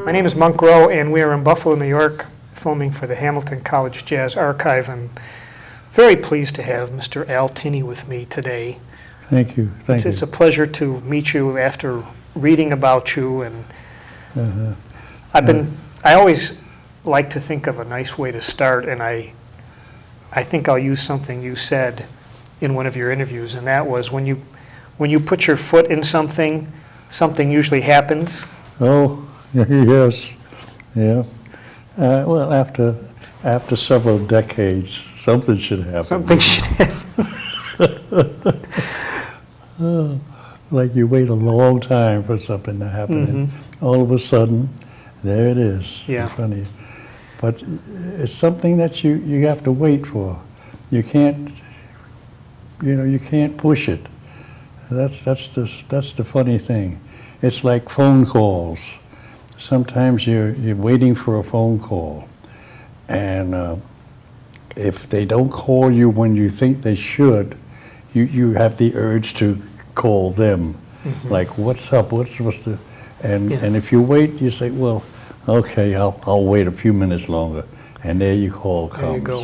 My name is Monk Rowe, and we are in Buffalo, New York, filming for the Hamilton College Jazz Archive. I'm very pleased to have Mr. Al Tinney with me today. Thank you. Thank you. It's a pleasure to meet you after reading about you, and I always like to think of a nice way to start, and I think I'll use something you said in one of your interviews, and that was when you put your foot in something, something usually happens. Oh, yes, yeah. Well, after several decades, something should happen. Something should happen. Like you wait a long time for something to happen, and all of a sudden, there it is in front of you. But it's something that you have to wait for. You can't, you can't push it. That's the funny thing. It's like phone calls. Sometimes you're waiting for a phone call, and if they don't call you when you think they should, you have the urge to call them. Like, what's up? What's the? And if you wait, you say, well, okay, I'll wait a few minutes longer, and there your call comes. There you go.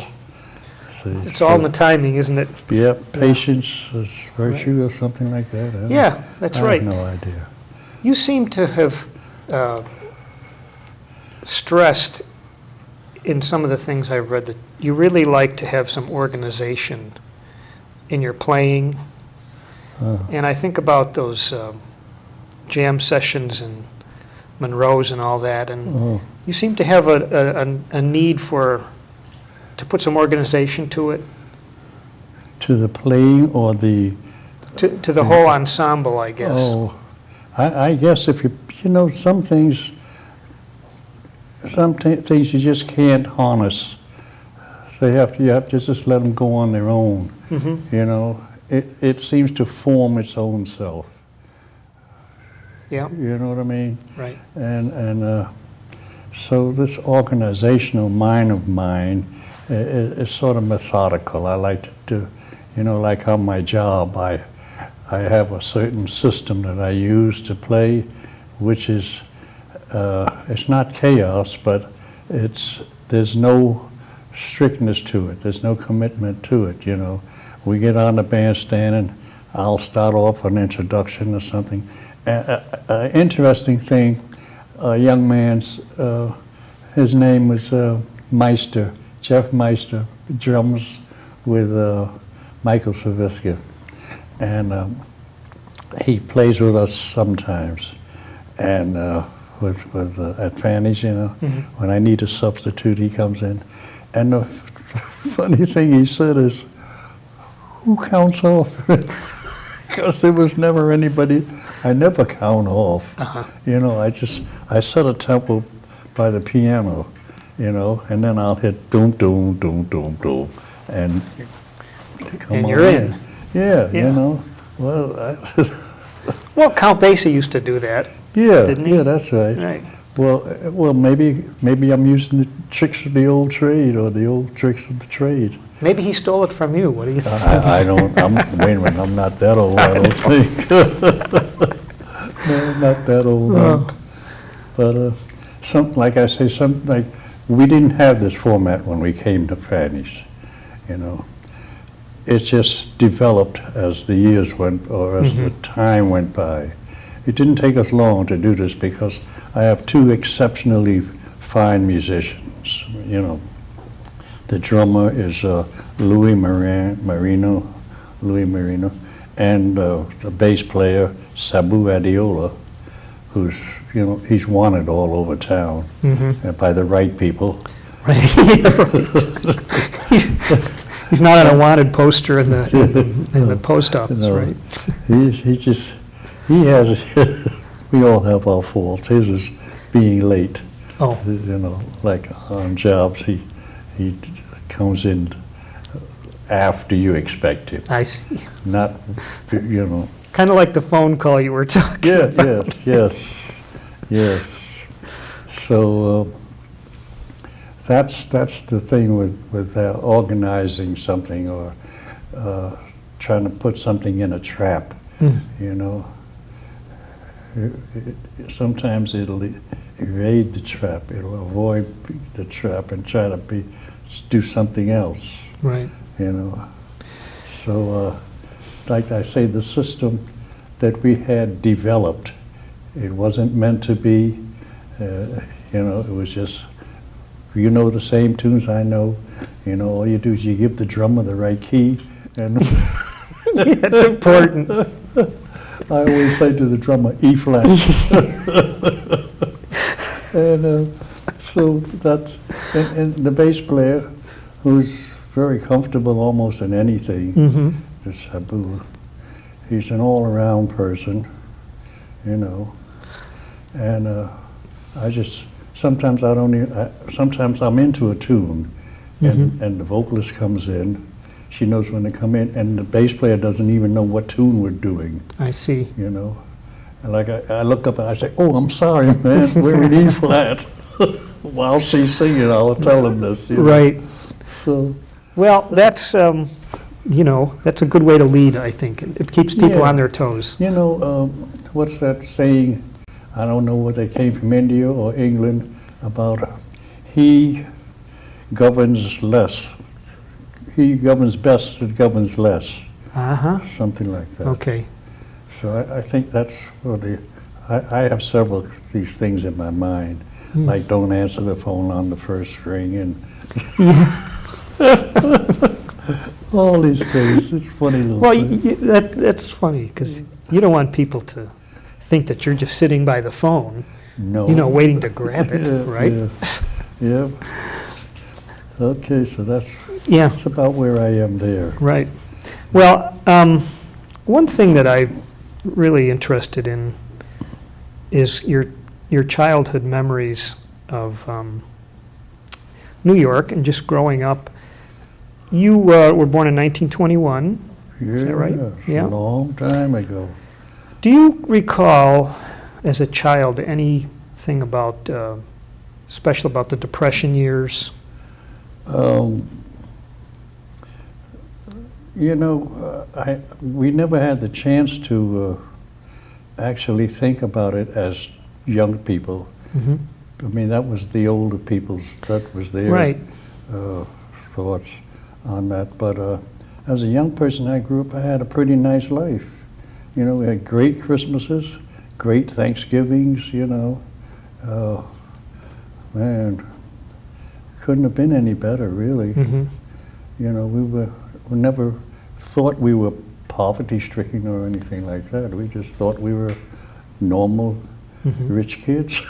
So, it's all in the timing, isn't it? Yeah, patience is virtue or something like that. Yeah, that's right. I have no idea. You seem to have stressed in some of the things I've read that you really like to have some organization in your playing. And I think about those jam sessions and Monroe's and all that, and you seem to have a need to put some organization to it. To the playing or the... To the whole ensemble, I guess. Oh, I guess if some things you just can't harness. You have to just let them go on their own. It seems to form its own self. Yeah. You know what I mean? Right. And so this organizational mind of mine is sort of methodical. I like to do, like on my job, I have a certain system that I use to play, which is, it's not chaos, but there's no strictness to it. There's no commitment to it, We get on the bandstand and I'll start off an introduction or something. Interesting thing, a young man's, his name was Meister, Jeff Meister, drums with Michael Saviska. And he plays with us sometimes. And at Fanny's, when I need a substitute, he comes in. And the funny thing he said is, who counts off? Because there was never anybody. I never count off. I set a tempo by the piano, and then I'll hit doom, doom, doom, doom, doom, and come and on you're in. Yeah. Well, well, Count Basie used to do that. Yeah, didn't he? Yeah, that's right. Right. Well, maybe I'm using the tricks of the old trade or the old tricks of the trade. Maybe he stole it from you. What do you think? I don't. Wait a minute. I'm not that old. I don't think. No, not that old. But like I say, we didn't have this format when we came to Fanny's. It just developed as the years went, or as the time went by. It didn't take us long to do this because I have two exceptionally fine musicians. The drummer is Louis Marino, and the bass player Sabu Adiola, who's he's wanted all over town by the right people. Right. He's not on a wanted poster in the post office, right? He has. We all have our faults. His is being late. Oh. Like on jobs, he comes in after you expect him. I see. Not, Kind of like the phone call you were talking about. Yes. So that's the thing with organizing something or trying to put something in a trap. sometimes it'll evade the trap. It'll avoid the trap and try to do something else. Right. You know. So, like I say, the system that we had developed, it wasn't meant to be. You know, it was just, you know, the same tunes I know. You know, all you do is you give the drummer the right key, and Yeah, it's important. I always say to the drummer, E flat. And so that's, and the bass player, who's very comfortable almost in anything, this Sabu, he's an all-around person, you know, and I just, sometimes I don't even, sometimes I'm into a tune, and the vocalist comes in, she knows when to come in, and the bass player doesn't even know what tune we're doing. I see. You know, and like I look up and I say, "Oh, I'm sorry, man, we're in E flat." While she's singing, I'll tell him this. You know? Right. So, Well, that's, you know, that's a good way to lead, I think. It keeps people Yeah. on their toes. you know, what's that saying? I don't know whether it came from India or England about he governs less. He governs best, it governs less. Uh-huh. Something like that. Okay. So I think that's for I have several of these things in my mind, like don't answer the phone on the first ring and all these things. It's funny little Well, things. that's funny, because you don't want people to think that you're just sitting by the phone, No. you know, waiting to grab it, Yeah, right? Yeah. Yep. Okay, so that's Yeah, about where I am there. right. Well, one thing that I'm really interested in is your childhood memories of New York and just growing up. You were born in 1921. Is that right? Yeah. A long time ago. Do you recall, as a child, anything about special about the Depression years? You know, we never had the chance to actually think about it as young people. I mean, that was the older people's, that was their Right. thoughts on that. But as a young person, I grew up, I had a pretty nice life. You know, we had great Christmases, great Thanksgivings, you know. Man, couldn't have been any better, really. You know, we never thought we were poverty-stricken or anything like that. We just thought we were normal, rich kids.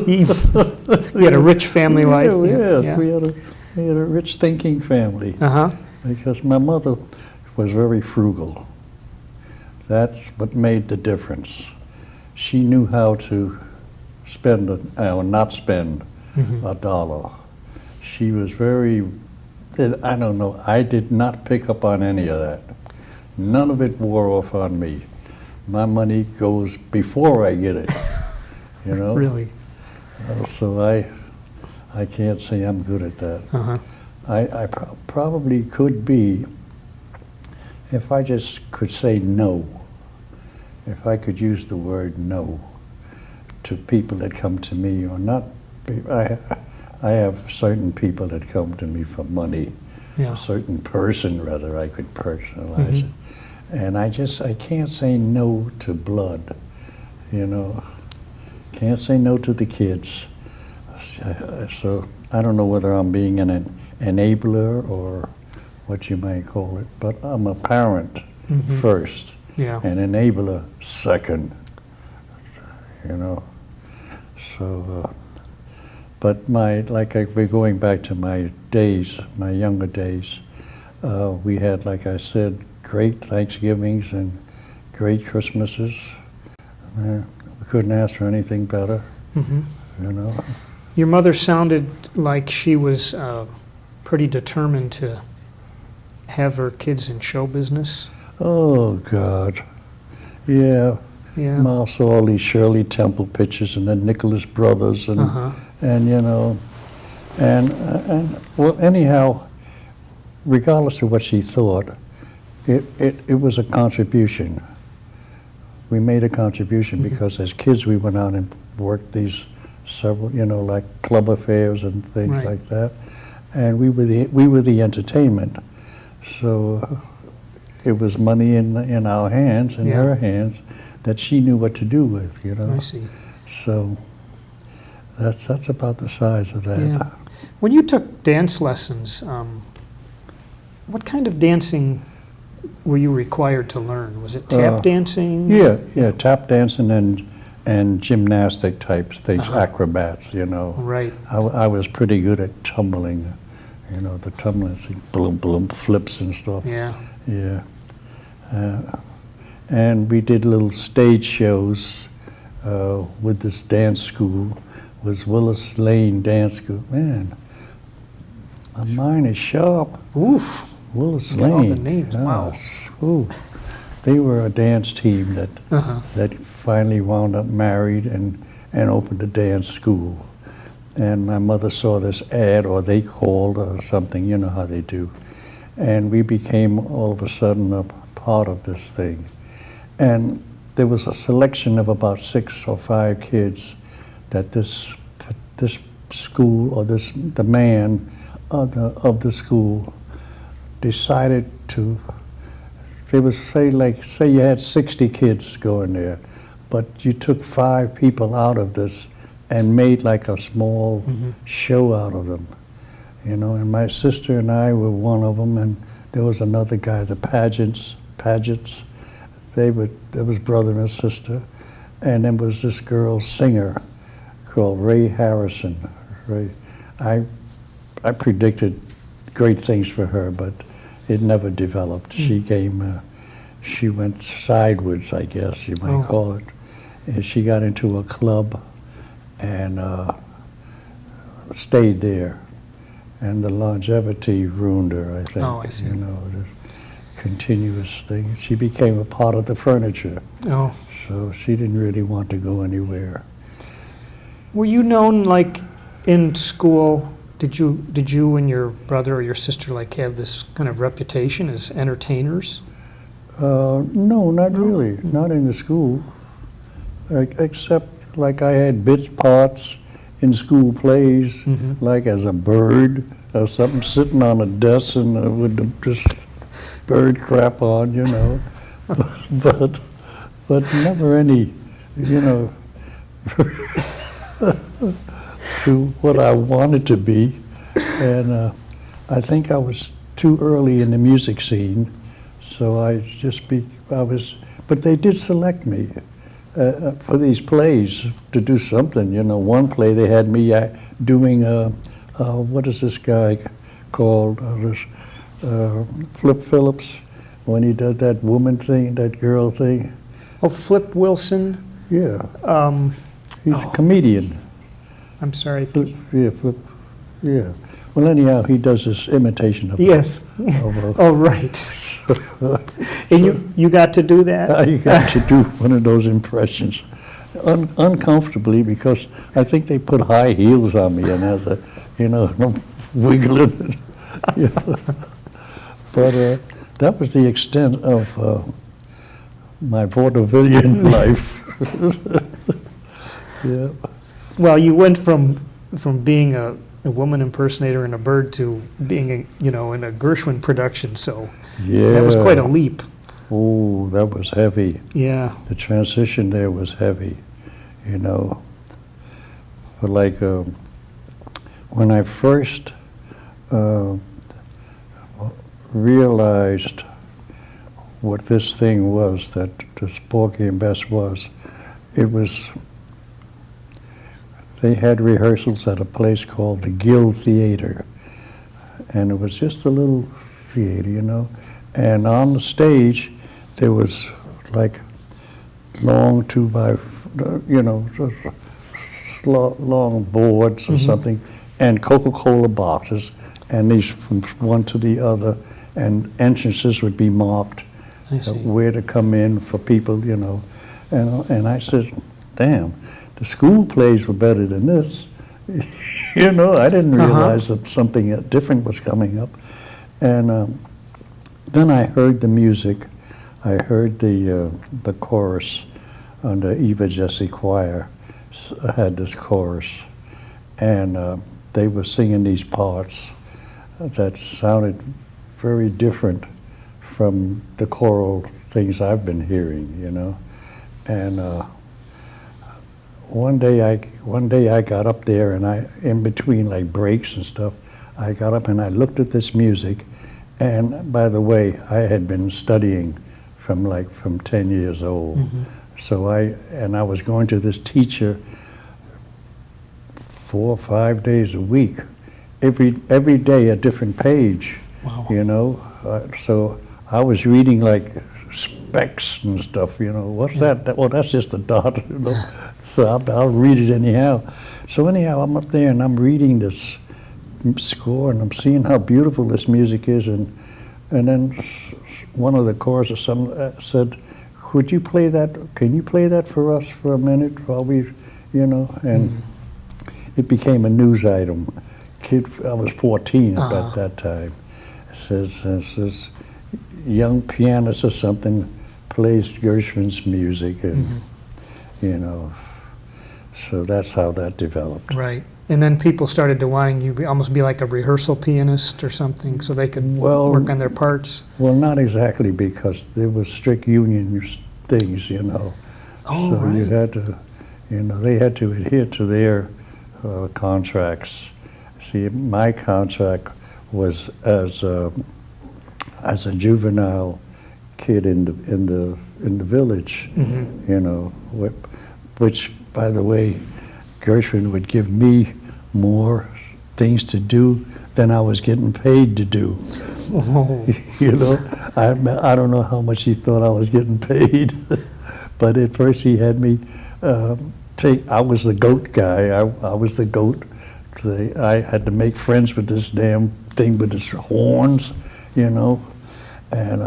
You had a rich family life. Yes, Yeah. we had a rich thinking family. Uh-huh. Because my mother was very frugal. That's what made the difference. She knew how to spend or not spend a dollar. She was very, I don't know, I did not pick up on any of that. None of it wore off on me. My money goes before I get it, you know? Really? So I can't say I'm good at that. Uh-huh. I probably could be if I just could say no, if I could use the word no to people that come to me or not. I have certain people that come to me for money, Yeah. a certain person rather, I could personalize it. And I can't say no to blood, you know. Can't say no to the kids. So I don't know whether I'm being an enabler or what you might call it, but I'm a parent first, Yeah. an enabler second, you know. So, but we're going back to my days, my younger days. We had, like I said, great Thanksgivings and great Christmases. We couldn't ask for anything better, you know. Your mother sounded like she was pretty determined to have her kids in show business. Oh, God. Yeah. Yeah. I saw all these Shirley Temple pictures and the Nicholas Brothers and you know, and well, anyhow, regardless of what she thought, it was a contribution. we made a contribution because as kids we went out and worked these several, like club affairs and things Right. like that, and we were the entertainment. So it was money in our hands, in Yeah. her hands, that she knew what to do with. I see. So that's about the size of that. Yeah. When you took dance lessons, what kind of dancing were you required to learn? Was it tap dancing? Yeah, tap dancing and gymnastic type things, acrobats, Right. I was pretty good at tumbling, the tumbling, bloom, bloom, flips and stuff. Yeah. Yeah. And we did little stage shows with this dance school, was Willis Lane Dance School. Man, my mind is sharp. Oof. Willis Got all the Lane. names, wow. Ooh. They were a dance team that finally wound up married and opened a dance school. And my mother saw this ad, or they called or something, you know how they do. And we became all of a sudden a part of this thing. And there was a selection of about 6 or 5 kids that this school, or the man of the school decided to. They would say you had 60 kids going there, but you took 5 people out of this and made like a small show out of them, and my sister and I were one of them, and there was another guy, the Pageants, there was brother and sister, and there was this girl singer called Ray Harrison. I predicted great things for her, but it never developed. She went sideways, I guess you might call it. And she got into a club and stayed there. And the longevity ruined her, I think. Oh, I see. The continuous thing. She became a part of the furniture. Oh. So she didn't really want to go anywhere. Were you known, in school? Did you and your brother or your sister have this kind of reputation as entertainers? No, not really. Not in the school. Except I had bit parts in school plays, like as a bird or something, sitting on a desk and with this bird crap on, but never any, to what I wanted to be. And I think I was too early in the music scene, so but they did select me for these plays to do something. One play they had me doing, what is this guy called, Flip Phillips, when he did that woman thing, that girl thing. Oh, Flip Wilson? Yeah. He's a comedian. I'm sorry. Yeah. Well, anyhow, he does this imitation of. Yes. Oh, right. And you got to do that? You got to do one of those impressions, uncomfortably, because I think they put high heels on me, and as wiggling. But that was the extent of my vaudevillian life. Yeah. Well, you went from being a woman impersonator and a bird to being in a Gershwin production, so that was quite a leap. Oh, that was heavy. Yeah. The transition there was heavy, But when I first realized what this thing was, that this Porgy Bess was, they had rehearsals at a place called the Guild Theater, and it was just a little theater, and on the stage there was long 2x, long boards or something, and Coca-Cola boxes, and these from one to the other, and entrances would be marked where to come in for people, and I said, damn, the school plays were better than this. I didn't realize that something different was coming up. And then I heard the music. I heard the chorus under Eva Jesse Choir had this chorus, and they were singing these parts that sounded very different from the choral things I've been hearing, you know. And one day I got up there, and in between like breaks and stuff, I got up and I looked at this music. And by the way, I had been studying from 10 years old. Mm-hmm. So I was going to this teacher 4 or 5 days a week, every day a different page. Wow. You know. So I was reading like specs and stuff. You know, what's that? Well, that's just a dot. You know. So I'll read it anyhow. So anyhow, I'm up there and I'm reading this score, and I'm seeing how beautiful this music is, and then one of the choruses said, "Could you play that? Can you play that for us for a minute while we, you know?" And it became a news item. I was 14 at that time. It says young pianist or something plays Gershwin's music, and you know, so that's how that developed. Right. And then people started to wanting you almost be like a rehearsal pianist or something, so they could work on their parts. Well, not exactly, because there was strict union things, you know. Oh, so right. you had to, you know, they had to adhere to their contracts. See, my contract was as a juvenile kid in the village, you know, which, by the way, Gershwin would give me more things to do than I was getting paid to do. Oh. You know, I don't know how much he thought I was getting paid, but at first he had me I was the goat guy. I was the goat. I had to make friends with this damn thing with its horns, you know, and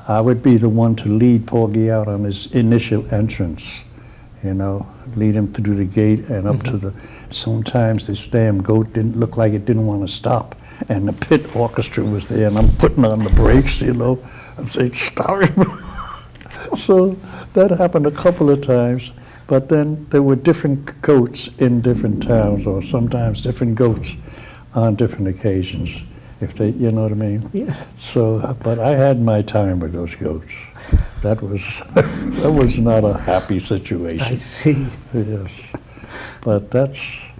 I would be the one to lead Porgy out on his initial entrance, you know, lead him through the gate and up to the, sometimes this damn goat didn't look like it didn't want to stop, and the pit orchestra was there, and I'm putting on the brakes, you know, I'm saying, stop it. So that happened a couple of times, but then there were different goats in different towns, or sometimes different goats on different occasions, if they, you know what I mean? Yeah. So, but I had my time with those goats. That was not a happy situation. I see. Yes, but that's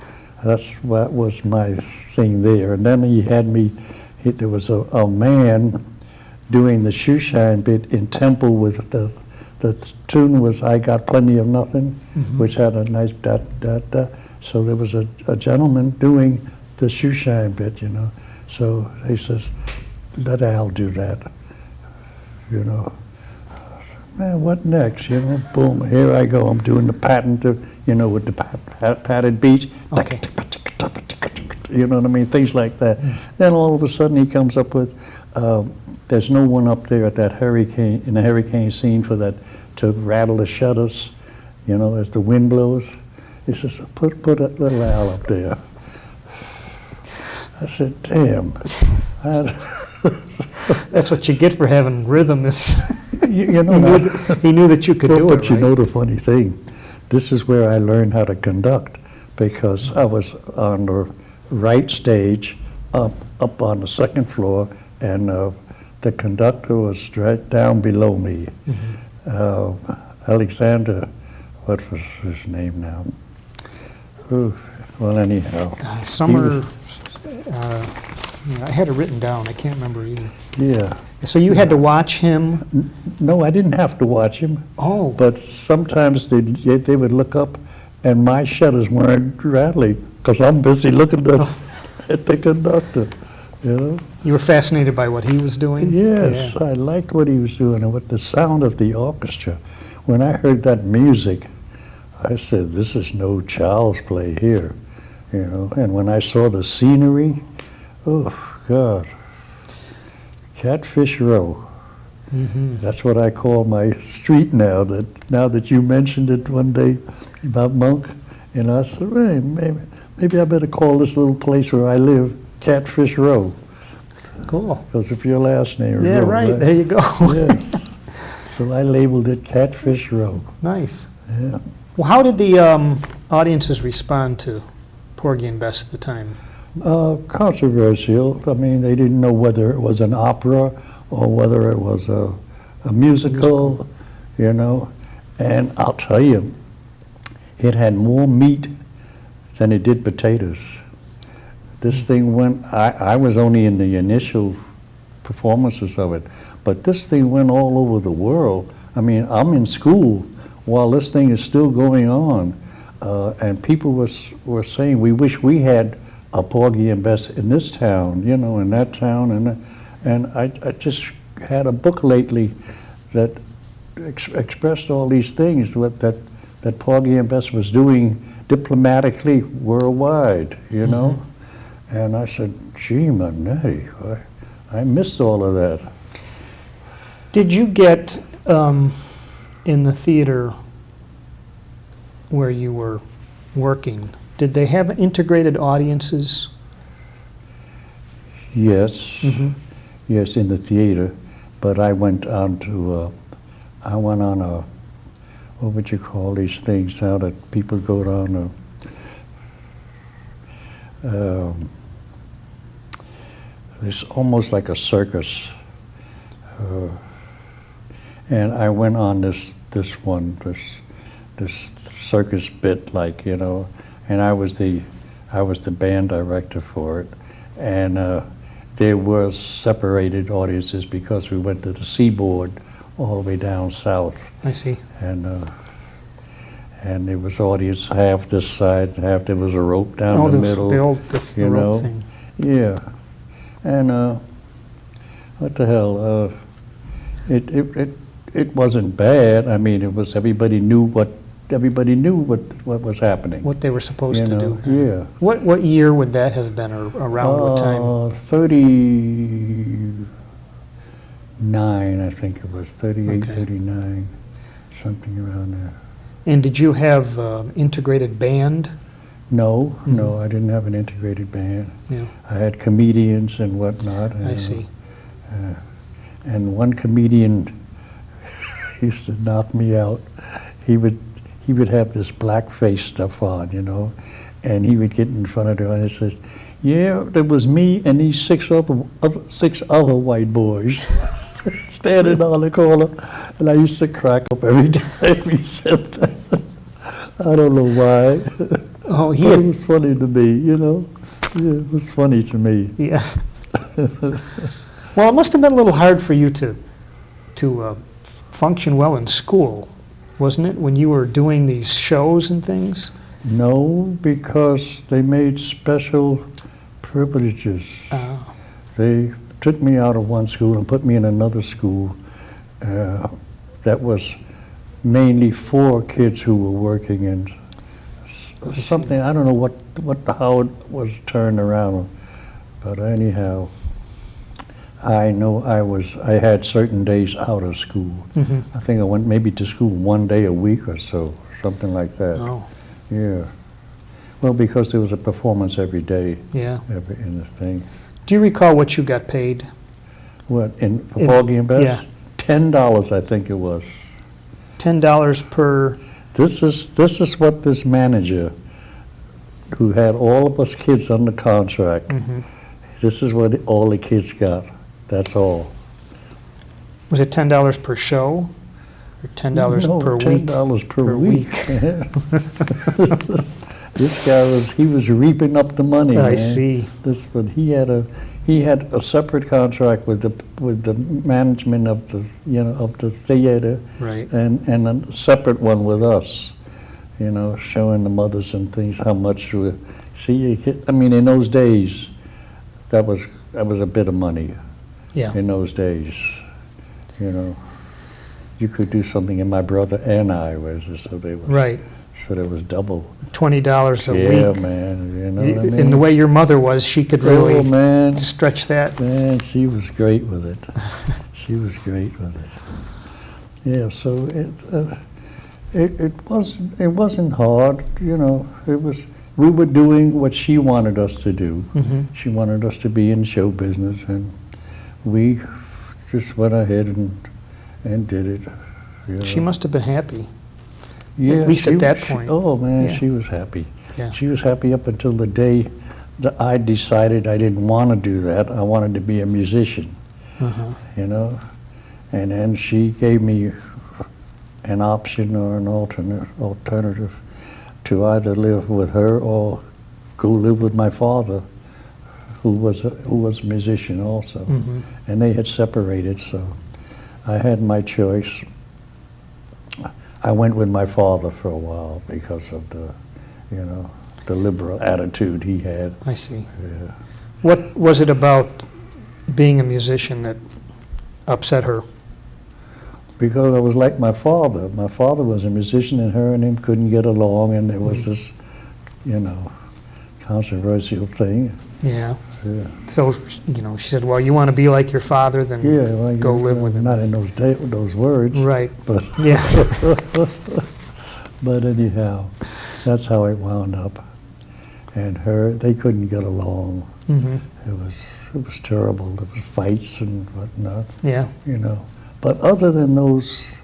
what was my thing there. And then he had me. There was a man doing the shoeshine bit in tempo with the tune was "I Got Plenty of Nothing," which had a nice da da da. So there was a gentleman doing the shoeshine bit, you know. So he says, "Let Al do that," you know. Man, what next? You know, boom, here I go. I'm doing the patent, you know, with the padded beat. Okay. You know what I mean? Things like that. Then all of a sudden he comes up with, there's no one up there at that hurricane, in the hurricane scene for that, to rattle the shutters, you know, as the wind blows. He says, put a little Al up there. I said, damn. That's what you get for having rhythm. Is You know, he knew that you could do it, but you right? know the funny thing, this is where I learned how to conduct, because I was on the right stage, up on the second floor, and the conductor was right down below me. Alexander, what was his name now? Ooh, well, anyhow. Summer, I had it written down. I can't remember either. Yeah. So you had to watch him? No, I didn't have to watch him. Oh. But sometimes they would look up, and my shutters weren't rattling because I'm busy looking at the conductor, you know? You were fascinated by what he was doing? Yes, Yeah. I liked what he was doing and with the sound of the orchestra. When I heard that music, I said, this is no child's play here, you know? And when I saw the scenery, oh, God. Catfish Row. That's what I call my street now. Now that you mentioned it one day about Monk, and I said, hey, maybe I better call this little place where I live Catfish Row. Cool. Because of your last name. Yeah, Rowe, right. There you go. Yes. So I labeled it Catfish Row. Nice. Yeah. Well, how did the audiences respond to Porgy and Bess at the time? Controversial. I mean, they didn't know whether it was an opera or whether it was a musical, you know. And I'll tell you, it had more meat than it did potatoes. This thing went, I was only in the initial performances of it, but this thing went all over the world. I mean, I'm in school while this thing is still going on, and people were saying, we wish we had a Porgy and Bess in this town, you know, in that town, and I just had a book lately that expressed all these things that Porgy and Bess was doing diplomatically worldwide, you know? And I said, gee, Manetti, I missed all of that. Did you get in the theater where you were working, did they have integrated audiences? Yes, yes, in the theater, but I went on a, what would you call these things now that people go down it's almost like a circus. And I went on this circus bit, like, you know, and I was the band director for it. And there was separated audiences because we went to the seaboard all the way down south. I see. And there was audience half this side, half there was a rope down the middle. The rope thing. Yeah. And what the hell? It wasn't bad. I mean, it was everybody knew what was happening. What they were supposed to do. Yeah. What year would that have been, or around what time? 39, I think it was, 38, Okay. 39, something around there. And did you have integrated band? No, no, I didn't have an integrated band. Yeah. I had comedians and whatnot. I see. And one comedian used to knock me out. He would have this blackface stuff on, you know, and he would get in front of her and he says, "Yeah, there was me and these six other white boys standing on the corner," and I used to crack up every time he said that. I don't know why. Oh, But it was funny to me, you know. Yeah, it was funny to me. Yeah. Well, it must have been a little hard for you to function well in school, wasn't it, when you were doing these shows and things? No, because they made special privileges. They took me out of one school and put me in another school that was mainly for kids who were working in something. I don't know how it was turned around, but anyhow, I know I had certain days out of school. I think I went maybe to school one day a week or so, something like that. Oh. Yeah. Well, because there was a performance every day. Yeah. In the thing. Do you recall what you got paid? What, for Porgy and Bess? Yeah. $10, I think it was. $10 per... This is what this manager, who had all of us kids under contract, this is what all the kids got. That's all. Was it $10 per show? Or $10 per week? $10 per week. This guy he was reaping up the money. I man. see. But he had a separate contract with the management of the theater, Right. and a separate one with us, you know, showing the mothers and things how much we see. I mean, in those days, that was a bit of money. Yeah. In those days, you know, you could do something, and my brother and I was so they was Right. So there was double. $20 a Yeah, week. man. You know what I mean? And the way your mother was, she could really Oh, man. stretch that. Man, she was great with it. She was great with it. Yeah, so it wasn't hard, you know. We were doing what she wanted us to do. She wanted us to be in show business, and we just went ahead and did it. She must have been happy. Yeah, at least at that she- point. Oh, man, Yeah. she was happy. Yeah. She was happy up until the day that I decided I didn't want to do that. I wanted to be a musician, Uh-huh. you know? And then she gave me an option or an alternative to either live with her or go live with my father, who was a musician also. Mhm. And they had separated, so I had my choice. I went with my father for a while because of the liberal attitude he had. I see. Yeah. What was it about being a musician that upset her? Because I was like my father. My father was a musician, and her and him couldn't get along, and there was this, controversial thing. Yeah. Yeah. So, she said, well, you want to be like your father, then Yeah, well, go live with him. Not in those words. Right. But Yeah. but anyhow, that's how it wound up. And they couldn't get along. Hmm. It was terrible. There was fights and whatnot, Yeah. But other than those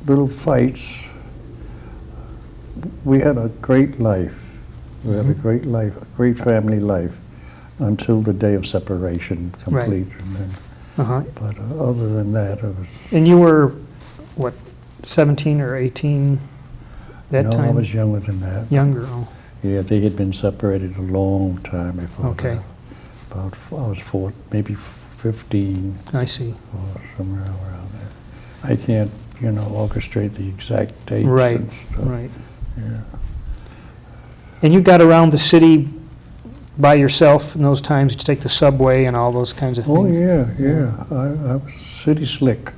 little fights, we had a great life. We had a great life, a great family life, until the day of separation, complete. And then, Uh-huh. but other than that, it was. And you were, what, 17 or 18 that no, time? I was younger than that. Younger, oh. Yeah, they had been separated a long time before Okay. that. I was maybe 15 I see. or somewhere around there. I can't, orchestrate the exact dates. Right, and stuff. right. Yeah. And you got around the city by yourself in those times? Did you take the subway and all those kinds of Oh, things? yeah. I was city slick.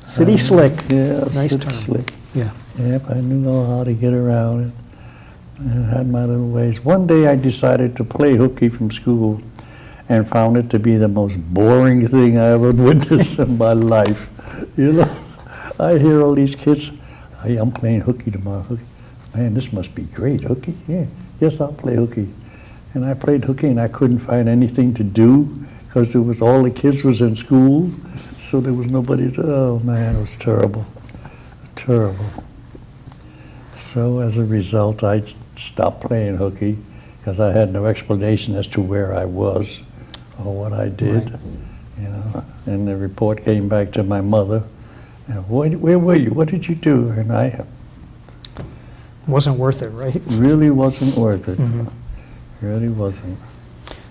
City slick. Yeah, Nice city term. slick. Yeah. Yep, I knew how to get around and had my little ways. One day I decided to play hooky from school and found it to be the most boring thing I ever witnessed in my life. I hear all these kids, hey, I'm playing hooky tomorrow. Hooky. Man, this must be great, hooky. Yeah, yes, I'll play hooky. And I played hooky and I couldn't find anything to do because all the kids was in school, so there was nobody oh man, it was terrible, terrible. So as a result, I stopped playing hooky because I had no explanation as to where I was or what I did, Right. And the report came back to my mother, and where were you? What did you do? And I Wasn't worth it, right? really wasn't worth it. Mhm. Really wasn't.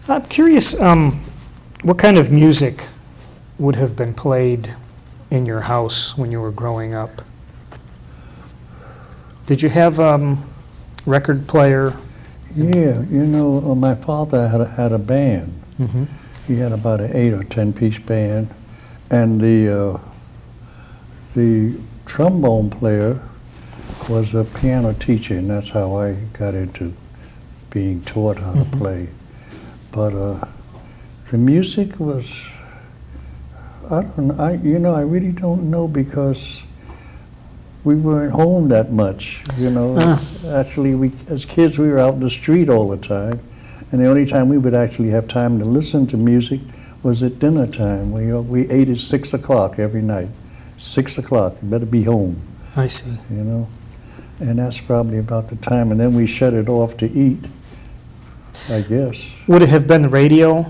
I'm curious, what kind of music would have been played in your house when you were growing up? Did you have record player? Yeah, my father had a band. Mm-hmm. He had about an 8 or 10 piece band, and the trombone player was a piano teacher, and that's how I got into being taught how to play. But the music was, I really don't know because we weren't home that much, Actually, as kids, we were out in the street all the time, and the only time we would actually have time to listen to music was at dinner time. We ate at 6 o'clock every night. 6 o'clock, you better be home, I see. And that's probably about the time, and then we shut it off to eat, I guess. Would it have been the radio?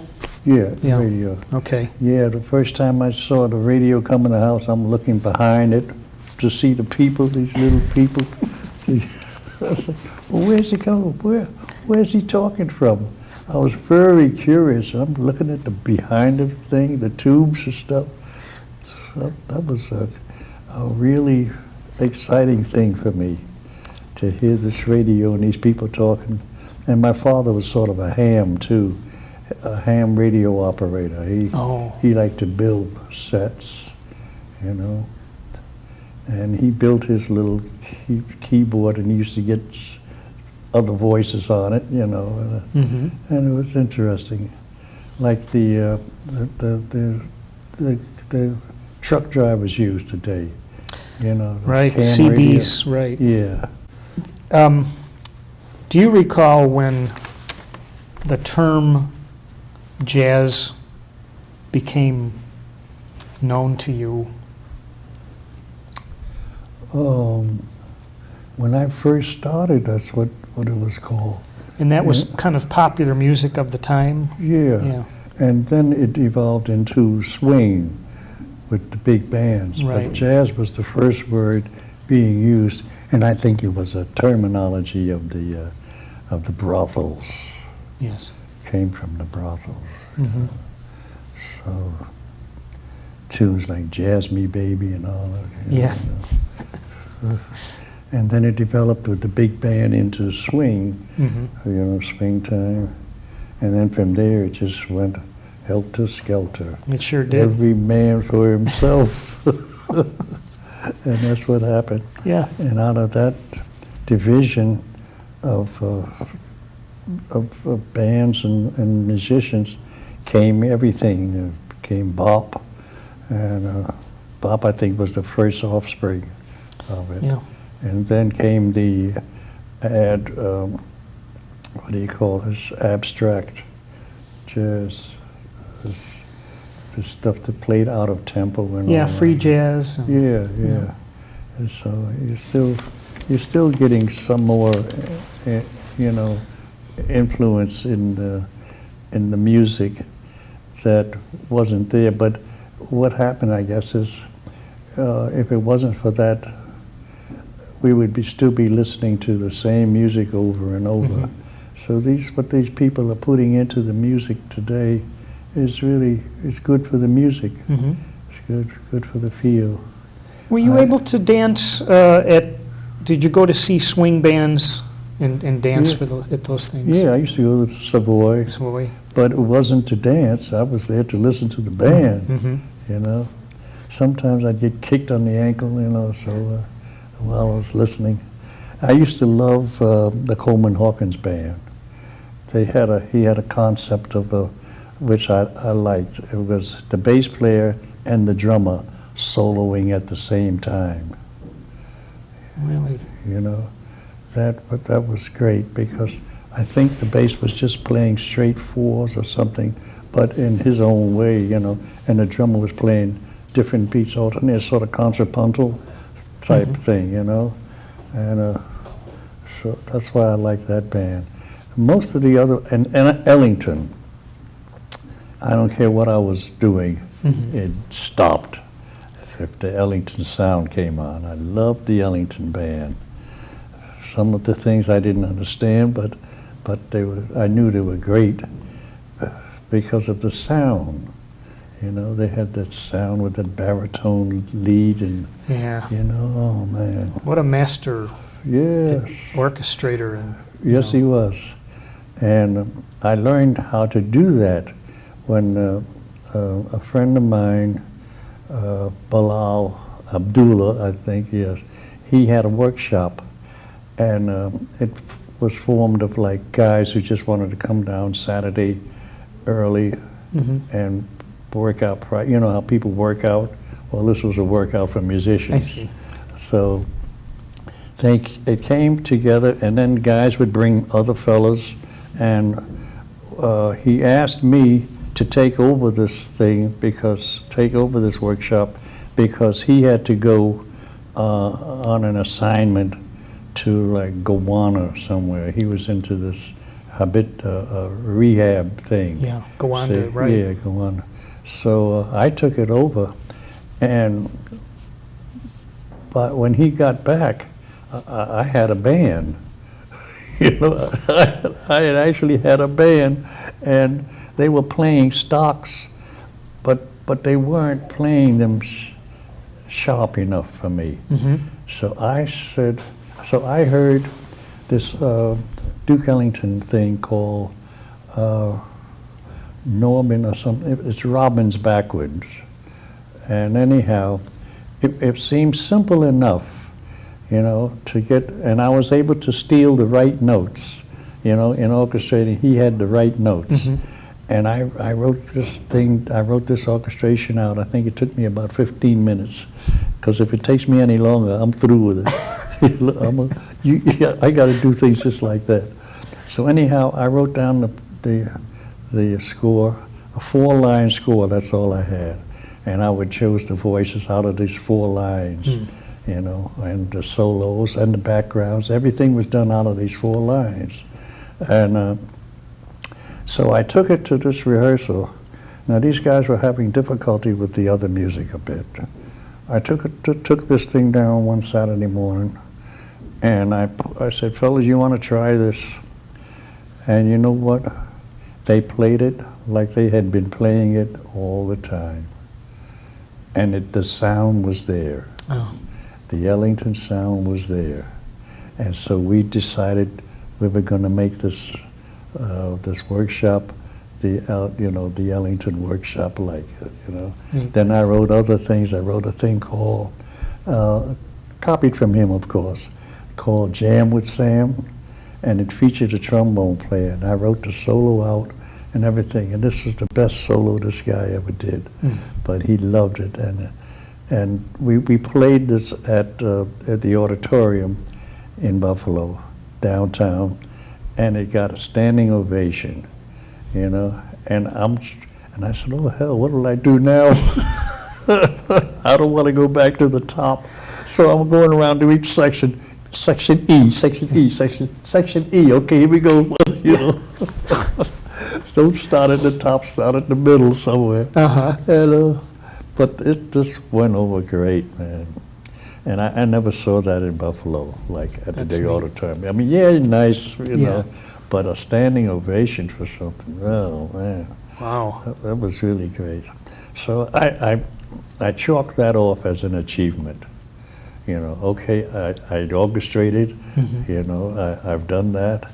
Yeah, Yeah. radio. Okay. Yeah, the first time I saw the radio come in the house, I'm looking behind it to see the people, these little people. I said, well, where's he coming? Where's he talking from? I was very curious. I'm looking at the behind the thing, the tubes and stuff. So that was a really exciting thing for me to hear this radio and these people talking. And my father was sort of a ham too, a ham radio operator. He liked to build sets, and he built his little keyboard and he used to get other voices on it, Mm-hmm. and it was interesting. Like the truck drivers use today, those Right, ham CBs, right. radio. Yeah. Do you recall when the term jazz became known to you? When I first started, that's what it was called. And that was kind of popular music of the time? Yeah. Yeah. And then it evolved into swing with the big bands. Right. But jazz was the first word being used, and I think it was a terminology of the brothels. Yes. Came from the brothels. Mm-hmm. So tunes like Jazz Me Baby and all that. Yeah. And then it developed with the big band into swing, Mm-hmm. Swing time. And then from there it just went helter-skelter. It sure did. Every man for himself. And that's what happened. Yeah. And out of that division of bands and musicians came everything. Came bop, and bop I think was the first offspring of it. Yeah. And then came the what do you call this, abstract jazz, this stuff that played out of tempo and Yeah, all free that. jazz. Yeah. And so you're still getting some more, influence in the music that wasn't there. But what happened, I guess, is if it wasn't for that, we would still be listening to the same music over and over. Mm-hmm. So what these people are putting into the music today is good for the music. Mm-hmm. It's good for the feel. Were you able to dance did you go to see swing bands and dance at those things? Yeah, I used to go to Savoy, Savoy. but it wasn't to dance. I was there to listen to the band, Mm-hmm. Sometimes I'd get kicked on the ankle, so while I was listening. I used to love the Coleman Hawkins band. He had a concept of which I liked. It was the bass player and the drummer soloing at the same time. Really? That was great because I think the bass was just playing straight fours or something, but in his own way, and the drummer was playing different beats alternate, sort of contrapuntal type thing, and so that's why I like that band. Most of the other, and Ellington, I don't care what I was doing, it stopped if the Ellington sound came on. I loved the Ellington band. Some of the things I didn't understand, but I knew they were great because of the sound. They had that sound with that baritone lead and, Yeah. oh man. What a master Yes. orchestrator. And Yes, he was. And I learned how to do that when a friend of mine, Bilal Abdullah, I think, yes, he had a workshop, and it was formed of like guys who just wanted to come down Saturday early and work out. You know how people work out? Well, this was a workout for musicians. I see. So it came together, and then guys would bring other fellas, and he asked me to take over this workshop, because he had to go on an assignment to like Gowana somewhere. He was into this rehab thing. Yeah, Gowanda, right. Yeah, Gowana. So I took it over, but when he got back, I had a band. I had actually had a band, and they were playing stocks, but they weren't playing them sharp enough for me. So I heard this Duke Ellington thing called Norman or something. It's Robbins backwards. And anyhow, it seemed simple enough, to get, and I was able to steal the right notes, in orchestrating. He had the right notes. And I wrote this orchestration out. I think it took me about 15 minutes, because if it takes me any longer, I'm through with it. I got to do things just like that. So anyhow, I wrote down the score, a 4-line score. That's all I had, and I would choose the voices out of these 4 lines. you know, and the solos and the backgrounds. Everything was done out of these 4 lines. And so I took it to this rehearsal. Now these guys were having difficulty with the other music a bit. I took this thing down one Saturday morning, and I said, fellas, you want to try this? And you know what? They played it like they had been playing it all the time. And the sound was there. Oh. The Ellington sound was there. And so we decided we were going to make this workshop, the Ellington workshop, like, you know. Mm. Then I wrote other things. I wrote a thing called, copied from him, of course, called Jam with Sam, and it featured a trombone player. And I wrote the solo out and everything. And this was the best solo this guy ever did. Mm. But he loved it. And we played this at the auditorium in Buffalo, downtown, and it got a standing ovation, you know. And I said, oh hell, what will I do now? I don't want to go back to the top. So I'm going around to each section. Section E, section E, section E. Okay, here we go. You know, don't start at the top, start at the middle somewhere. And, but this went over great, man. And I never saw that in Buffalo, like at the big auditorium. I mean, yeah, nice, you know, but a standing ovation for something. Oh man, wow, that was really great. So I chalked that off as an achievement. You know, okay, I'd orchestrated, you know, I've done that.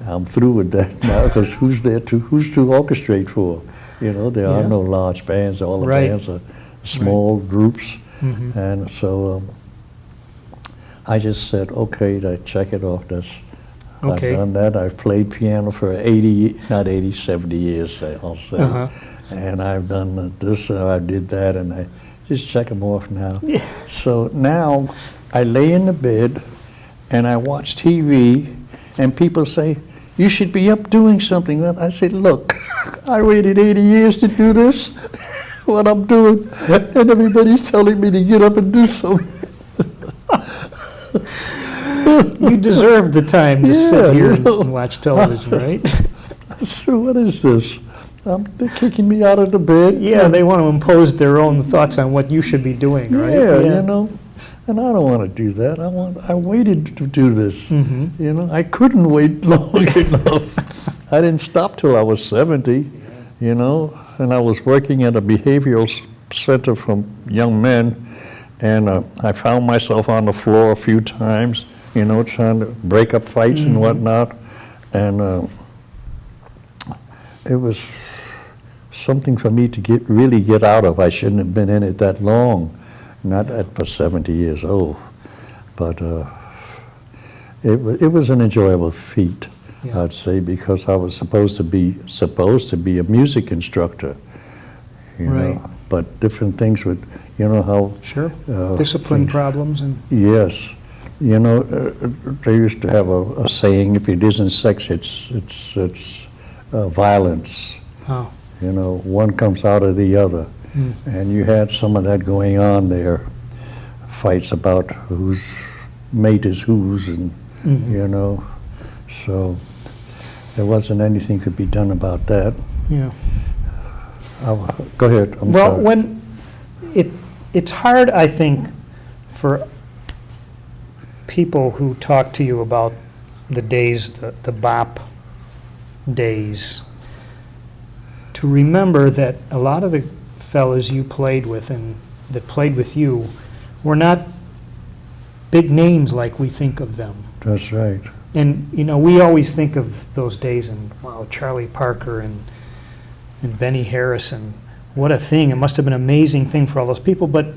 I'm through with that now, because who's to orchestrate for? You know, there are no large bands. All the bands are small groups. And so I just said, okay, to check it off. I've done that. I've played piano for 70 years, I'll say. And I've done this, I did that, and I just check them off now. So now I lay in the bed and I watch TV, and people say, you should be up doing something. I said, look, I waited 80 years to do this, what I'm doing, and everybody's telling me to get up and do something. You deserve the time to sit here and watch television, right? So what is this? They're kicking me out of the bed. Yeah, they want to impose their own thoughts on what you should be doing, right? Yeah, you know, and I don't want to do that. I waited to do this. You know, I couldn't wait long enough. I didn't stop till I was 70, you know, and I was working at a behavioral center for young men, and I found myself on the floor a few times, you know, trying to break up fights and whatnot, and it was something for me to really get out of. I shouldn't have been in it that long, not for 70 years old, but it was an enjoyable feat, I'd say, because I was supposed to be a music instructor, you know, but different things would, you know how discipline problems and yes, you know, they used to have a saying: if it isn't sex, it's violence. Oh. You know, one comes out of the other. And you had some of that going on there, fights about whose mate is whose, and you know, so there wasn't anything could be done about that. Yeah. Go ahead. I'm well, sorry. when it's hard, I think, for people who talk to you about the days, the bop days, to remember that a lot of the fellas you played with and that played with you were not big names like we think of them. That's right. And, you know, we always think of those days and, wow, Charlie Parker and Benny Harrison, what a thing. It must have been an amazing thing for all those people. But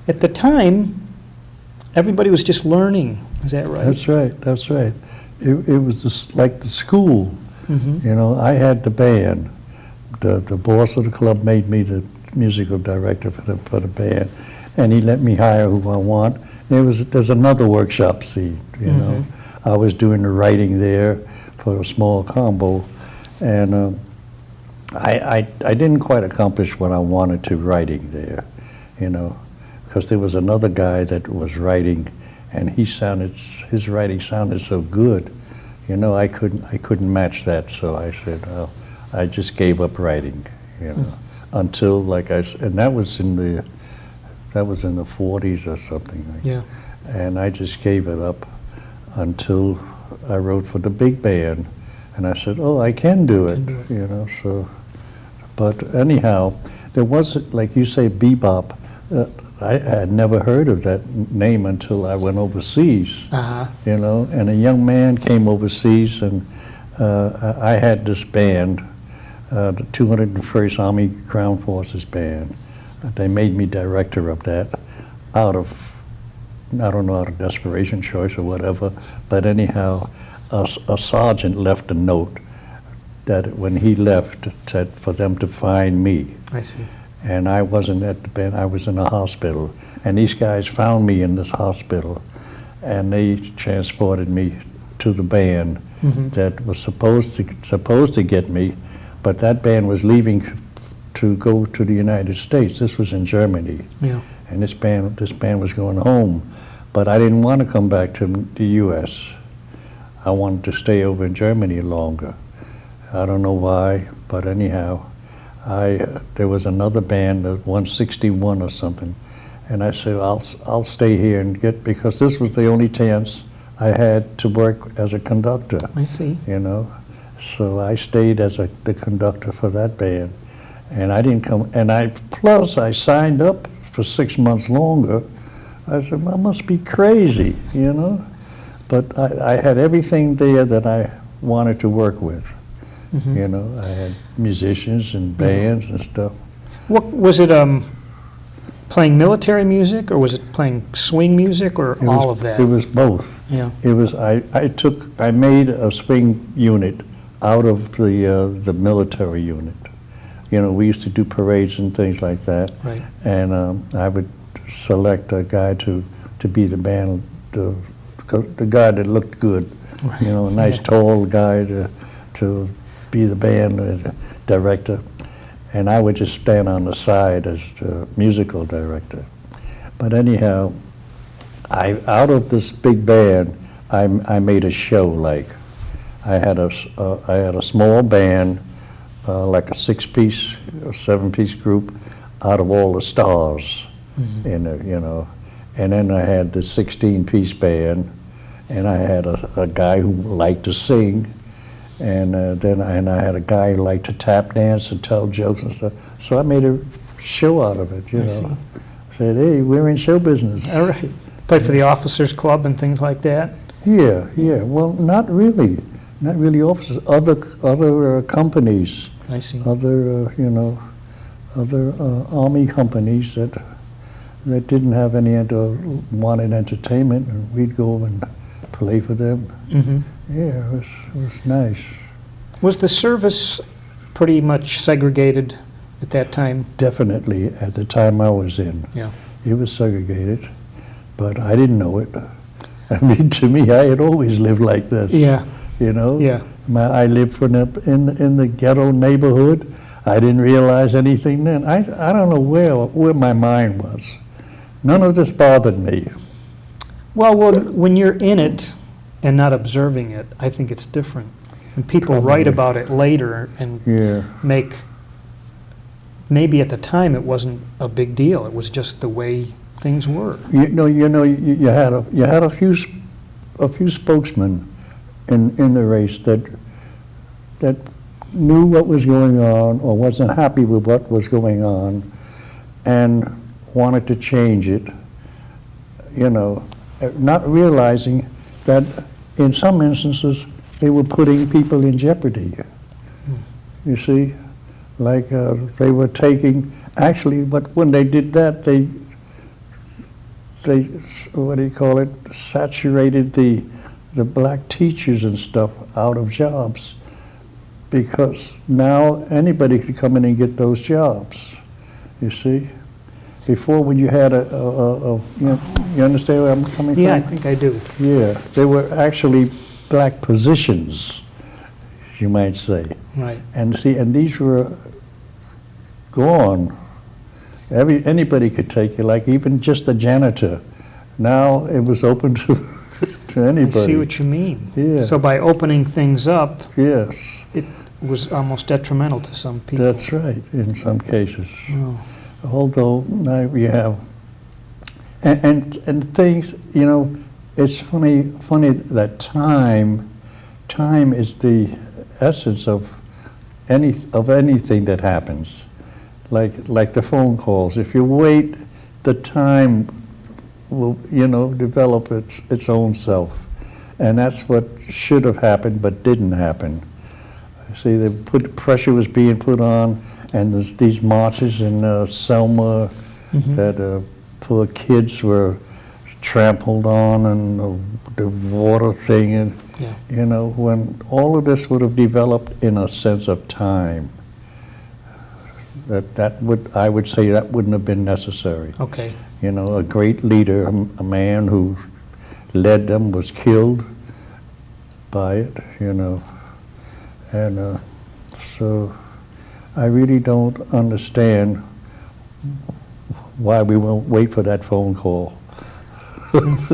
at the time, everybody was just learning. Is that right? That's right. That's right. It was like the school. You know, I had the band. The boss of the club made me the musical director for the band, and he let me hire who I want. There's another workshop scene, you know. I was doing the writing there for a small combo, and I didn't quite accomplish what I wanted to writing there, you know, because there was another guy that was writing, and his writing sounded so good, you know, I couldn't match that. So I said, well, I just gave up writing, you know, until, like and that was in the 40s or something. Yeah. And I just gave it up until I wrote for the big band, and I said, oh, I can do it, you know. So, but anyhow, there was, like you say, bebop. I had never heard of that name until I went overseas, you know, and a young man came overseas, and I had this band, the 201st Army Ground Forces Band. They made me director of that out of, I don't know, out of desperation, choice, or whatever, but anyhow, a sergeant left a note that when he left, said for them to find me. I see. And I wasn't at the band, I was in a hospital. And these guys found me in this hospital, and they transported me to the band that was supposed to get me, but that band was leaving to go to the United States. This was in Germany. Yeah. And this band was going home. But I didn't want to come back to the US. I wanted to stay over in Germany longer. I don't know why, but anyhow, there was another band, 161 or something, and I said, I'll stay here and because this was the only chance I had to work as a conductor. I see. You know, so I stayed as the conductor for that band, and I didn't come. And I signed up for 6 months longer. I said, I must be crazy, you know, but I had everything there that I wanted to work with. You know, I had musicians and bands and stuff. What was it? Playing military music, or was it playing swing music, or all of that? It was both. Yeah. It was. I made a swing unit out of the military unit. You know, we used to do parades and things like that. Right. And I would select a guy to be the band, the guy that looked good. Right. You know, a nice tall guy to be the band director, and I would just stand on the side as the musical director. But anyhow, out of this big band, I made a show. Like I had a small band, like a 6-piece or 7-piece group, out of all the stars in it, you know. And then I had the 16-piece band, and I had a guy who liked to sing. And I had a guy who liked to tap dance and tell jokes and stuff. So I made a show out of it, you know. See. Said, hey, we're in show business. All right. Played for the Officers Club and things like that? Yeah. Well, not really. Not really officers. Other companies. I see. Other Army companies that didn't have any wanted entertainment, and we'd go and play for them. Yeah, it was nice. Was the service pretty much segregated at that time? Definitely, at the time I was in. Yeah. It was segregated, but I didn't know it. I mean, to me, I had always lived like this. Yeah. You know? Yeah. I lived in the ghetto neighborhood. I didn't realize anything then. I don't know where my mind was. None of this bothered me. Well, when you're in it and not observing it, I think it's different. And people write about it later and maybe at the time it wasn't a big deal. It was just the way things were. You had a few spokesmen in the race that knew what was going on or wasn't happy with what was going on and wanted to change it. You know, not realizing that in some instances they were putting people in jeopardy. You see, like they were taking, actually, but when they did that, they what do you call it, saturated the black teachers and stuff out of jobs, because now anybody could come in and get those jobs, you see. Before, when you had you understand where I'm coming from? Yeah, I think I do. Yeah, they were actually black positions, you might say. Right. And these were gone, Anybody could take it, like even just a janitor. Now it was open to to anybody. I see what you mean. Yeah. So by opening things up, Yes, it was almost detrimental to some people. that's right, in some cases. Oh, Although now we have, and things, you know, it's funny that time is the essence of anything that happens. Like the phone calls. If you wait, the time will, you know, develop its own self. And that's what should have happened but didn't happen. See, pressure was being put on, and there's these marches in Selma that poor kids were trampled on, and the water thing, and yeah. you know, when all of this would have developed in a sense of time, I would say that wouldn't have been necessary. Okay. You know, a great leader, a man who led them, was killed by it, you know. And so I really don't understand why we won't wait for that phone call. That's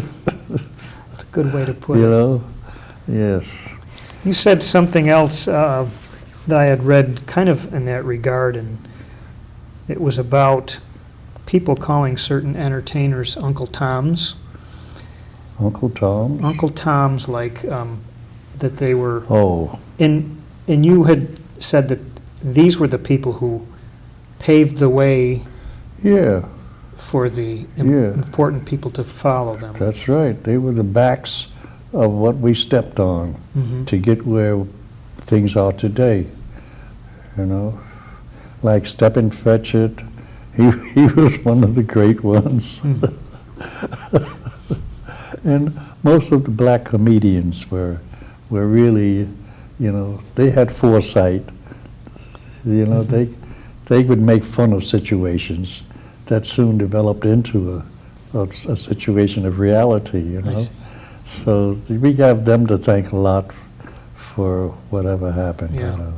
a good way to put You it. know? Yes. You said something else that I had read kind of in that regard, and it was about people calling certain entertainers Uncle Toms. Uncle Tom? Uncle Toms, like that they were. Oh, And you had said that these were the people who paved the way yeah, for the Yeah. important people to follow them. that's right. They were the backs of what we stepped on Mhm. to get where things are today, you know? Like Stephen Fetchit, he was one of the great ones. Mhm. And most of the black comedians were really, you know, they had foresight. You know, they would make fun of situations that soon developed into a situation of reality, you I know. see. So we have them to thank a lot for whatever happened, Yeah. you know.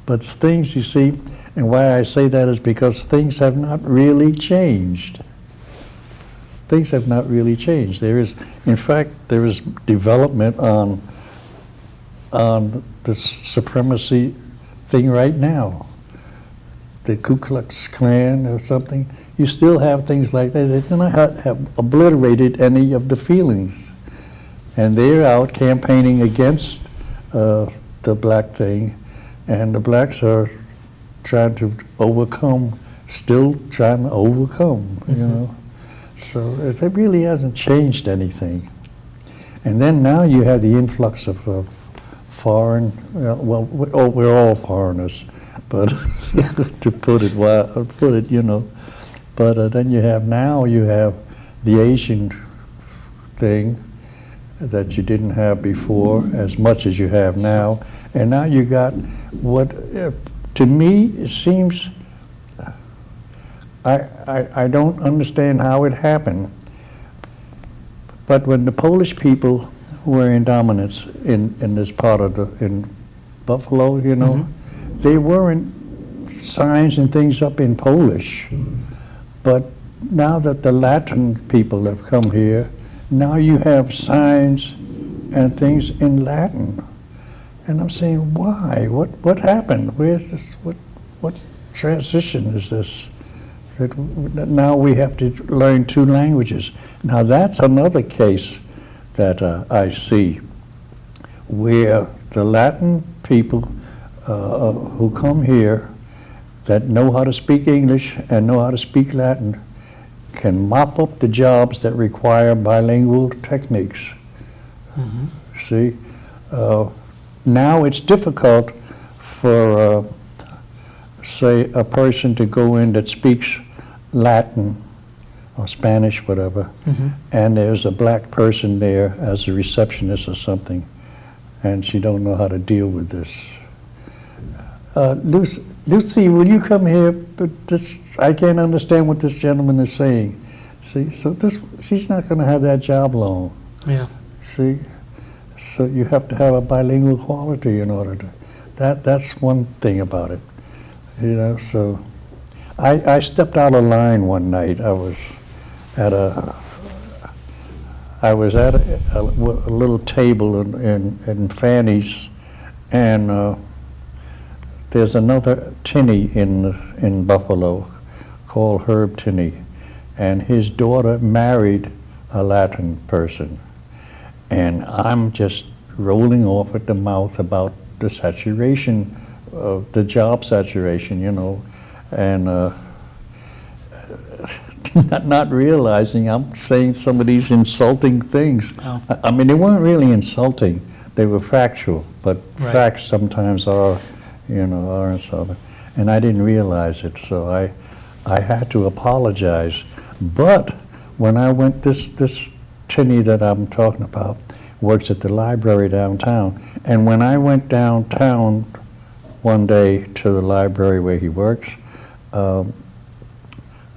But things, you see, and why I say that is because things have not really changed. Things have not really changed. In fact, there is development on this supremacy thing right now. The Ku Klux Klan or something. You still have things like that. They do not have obliterated any of the feelings. And they're out campaigning against the black thing, and the blacks are trying to still trying to overcome, you know. So it really hasn't changed anything. And then now you have the influx of foreign, we're all foreigners, but to put it, you know. But then you have the Asian thing that you didn't have before as much as you have now. And now you got what, to me, it seems, I don't understand how it happened. But when the Polish people were in dominance in this part of in Buffalo, you know, they weren't signs and things up in Polish. But now that the Latin people have come here, now you have signs and things in Latin. And I'm saying, why? What happened? Where's this? What transition is this? That now we have to learn two languages. Now that's another case that I see, where the Latin people who come here that know how to speak English and know how to speak Latin can mop up the jobs that require bilingual techniques. See, now it's difficult for, say, a person to go in that speaks Latin or Spanish, whatever, and there's a black person there as a receptionist or something, and she don't know how to deal with this. Lucy, will you come here? But I can't understand what this gentleman is saying. See, so she's not going to have that job long. Yeah. See, so you have to have a bilingual quality in order to. That's one thing about it, you know. So I stepped out of line one night. I was at a little table in Fanny's, and there's another Tinney in Buffalo called Herb Tinney, and his daughter married a Latin person, and I'm just rolling off at the mouth about the saturation, the job saturation, you know, and not realizing I'm saying some of these insulting things. Oh. I mean, they weren't really insulting; they were factual. But Right. facts sometimes are, you know, are insulting, and I didn't realize it. So I had to apologize. But when I went, this Tinney that I'm talking about works at the library downtown, and when I went downtown one day to the library where he works,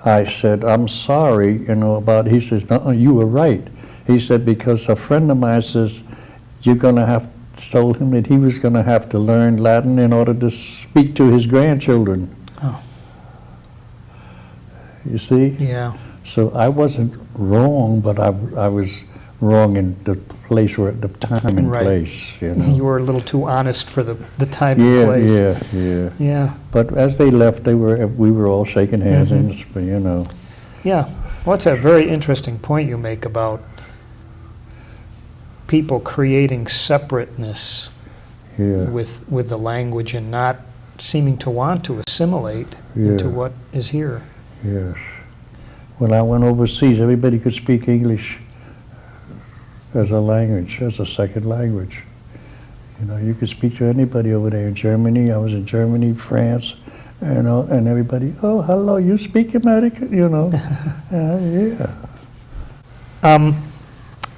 I said, I'm sorry, you know, about, he says, no, you were right. He said, because a friend of mine says, you're going to have, told him that he was going to have to learn Latin in order to speak to his grandchildren. Oh. You see? Yeah. So I wasn't wrong, but I was wrong in the place where, the time and Right. place, you know. You were a little too honest for the time and place. Yeah. Yeah. But as they left, we were all shaking hands, Mhm. and you know. Yeah. Well, that's a very interesting point you make about people creating separateness Yeah. with the language and not seeming to want to assimilate into Yeah. what is here. Yes. When I went overseas, everybody could speak English as a language, as a second language. You know, you could speak to anybody over there in Germany. I was in Germany, France, you know, and everybody, oh, hello, you speak American, you know. Yeah.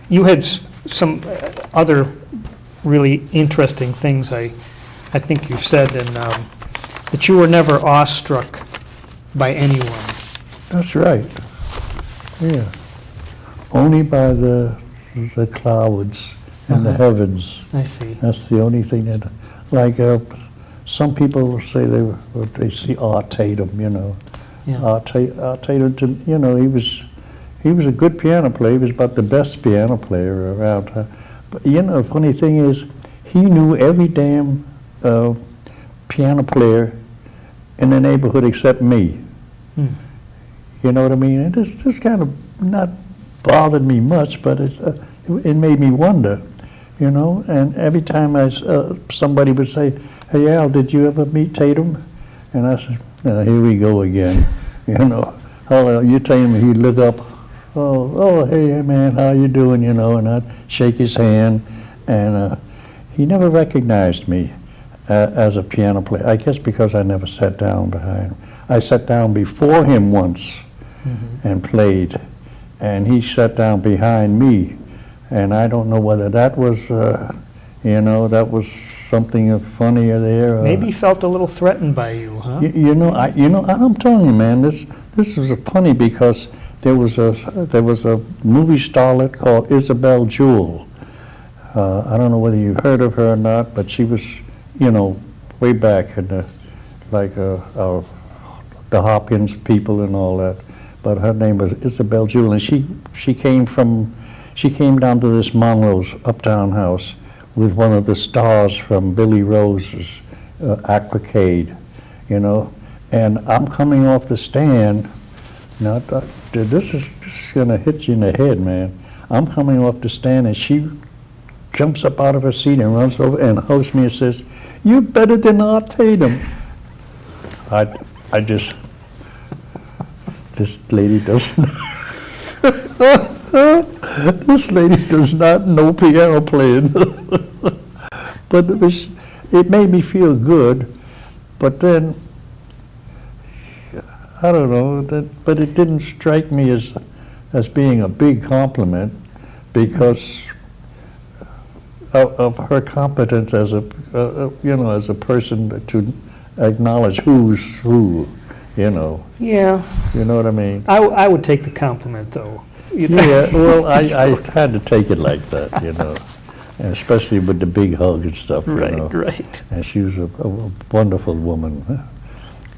You had some other really interesting things I think you said, and that you were never awestruck by anyone. That's right. Yeah. Only by the clouds and the heavens. I see. That's the only thing that, like, some people say they see Art Tatum, you know. Yeah. Art Tatum, you know, he was a good piano player. He was about the best piano player around. But, you know, the funny thing is, he knew every damn piano player in the neighborhood except me. Hmm. You know what I mean? And this kind of not bothered me much, but it made me wonder, you know. And every time somebody would say, "Hey Al, did you ever meet Tatum?" And I said, "Here we go again," you know. Oh, you tell him, he'd look up, oh, hey man, how you doing? You know, and I'd shake his hand, and he never recognized me as a piano player. I guess because I never sat down behind him. I sat down before him once and played, and he sat down behind me, and I don't know whether that was, you know, that was something funny there. Maybe he felt a little threatened by you, huh? You know, I'm telling you, man, this was funny because there was a movie starlet called Isabel Jewell. I don't know whether you've heard of her or not, but she was, you know, way back in the, like, the Hopkins people and all that. But her name was Isabel Jewell, and she came down to this Monroe's uptown house with one of the stars from Billy Rose's Aquacade, you know. And I'm coming off the stand. Now, this is gonna hit you in the head, man. I'm coming off the stand, and she jumps up out of her seat and runs over and hugs me and says, "You're better than Art Tatum." I just, this lady doesn't, this lady does not know piano playing. But it made me feel good, but then, I don't know, but it didn't strike me as being a big compliment because of her competence as a, you know, as a person to acknowledge who's who, you know. Yeah. You know what I mean? I would take the compliment, though. You know? Yeah, well, I had to take it like that, you know, and especially with the big hug and stuff, you know. Right. And she was a wonderful woman.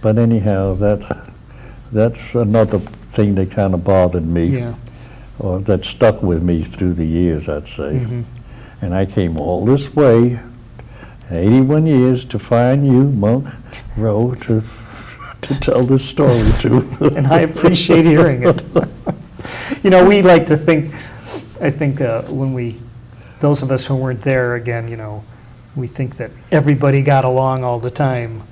But anyhow, that's another thing that kind of bothered me, Yeah. or that stuck with me through the years, I'd say. Mhm. And I came all this way, 81 years, to find you, Monk Rowe, to tell this story to. And I appreciate hearing it. You know, we like to think, I think those of us who weren't there, again, you know, we think that everybody got along all the time.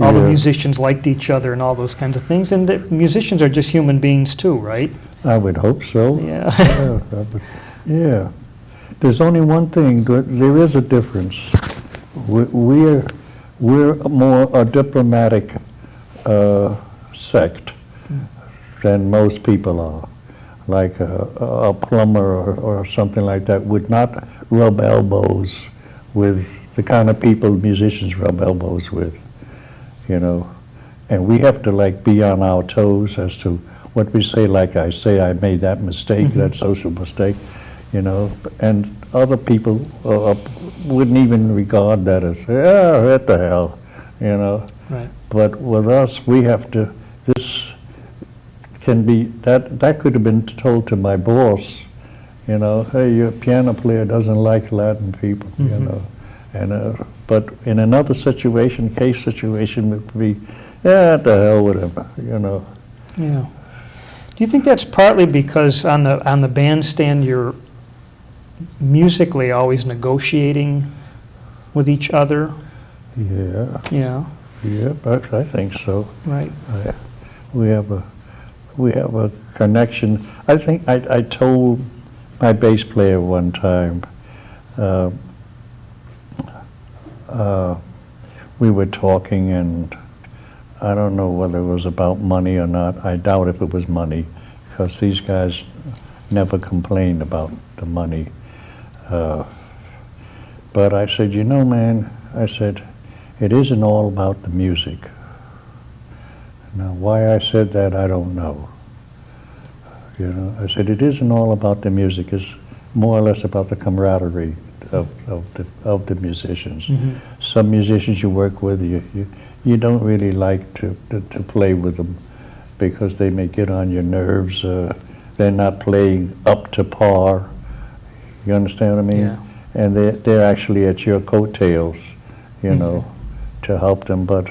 All the Yeah. musicians liked each other and all those kinds of things. And the musicians are just human beings too, right? I would hope so. Yeah. Yeah. There's only one thing, there is a difference. We're more a diplomatic sect than most people are. Like a plumber or something like that would not rub elbows with the kind of people musicians rub elbows with, you know. And we have to like be on our toes as to what we say. Like I say, I made that mistake, that social mistake, you know. And other people wouldn't even regard that as, yeah, what the hell, you know. Right. But with us, we have to, this can be, that could have been told to my boss, you know, hey, your piano player doesn't like Latin people, you know. And but in another situation, case situation, it would be, yeah, what the hell with him, you know. Yeah. Do you think that's partly because on the bandstand you're musically always negotiating with each other? Yeah, Yeah. yeah, but I think so. Right. We have a connection. I think I told my bass player one time, we were talking, and I don't know whether it was about money or not. I doubt if it was money, because these guys never complained about the money. But I said, you know, man, I said, it isn't all about the music. Now, why I said that, I don't know. You know, I said, it isn't all about the music. It's more or less about the camaraderie of the musicians. Some musicians you work with, you don't really like to play with them because they may get on your nerves. They're not playing up to par. You understand what I mean? Yeah. And they're actually at your coattails, you know, to help them. But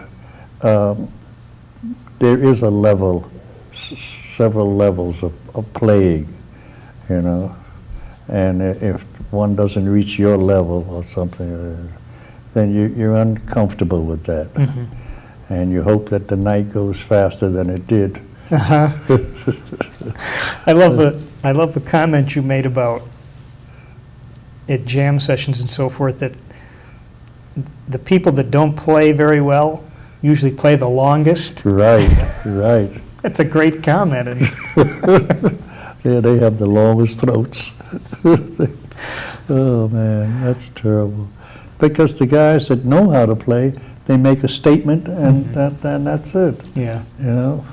there is a level, several levels of playing, you know. And if one doesn't reach your level or something, then you're uncomfortable with that. And you hope that the night goes faster than it did. I love the comment you made about at jam sessions and so forth, that the people that don't play very well usually play the longest. Right, right. That's a great comment. Yeah, they have the longest throats. Oh man, that's terrible. Because the guys that know how to play, they make a statement and that's it. Yeah. You know?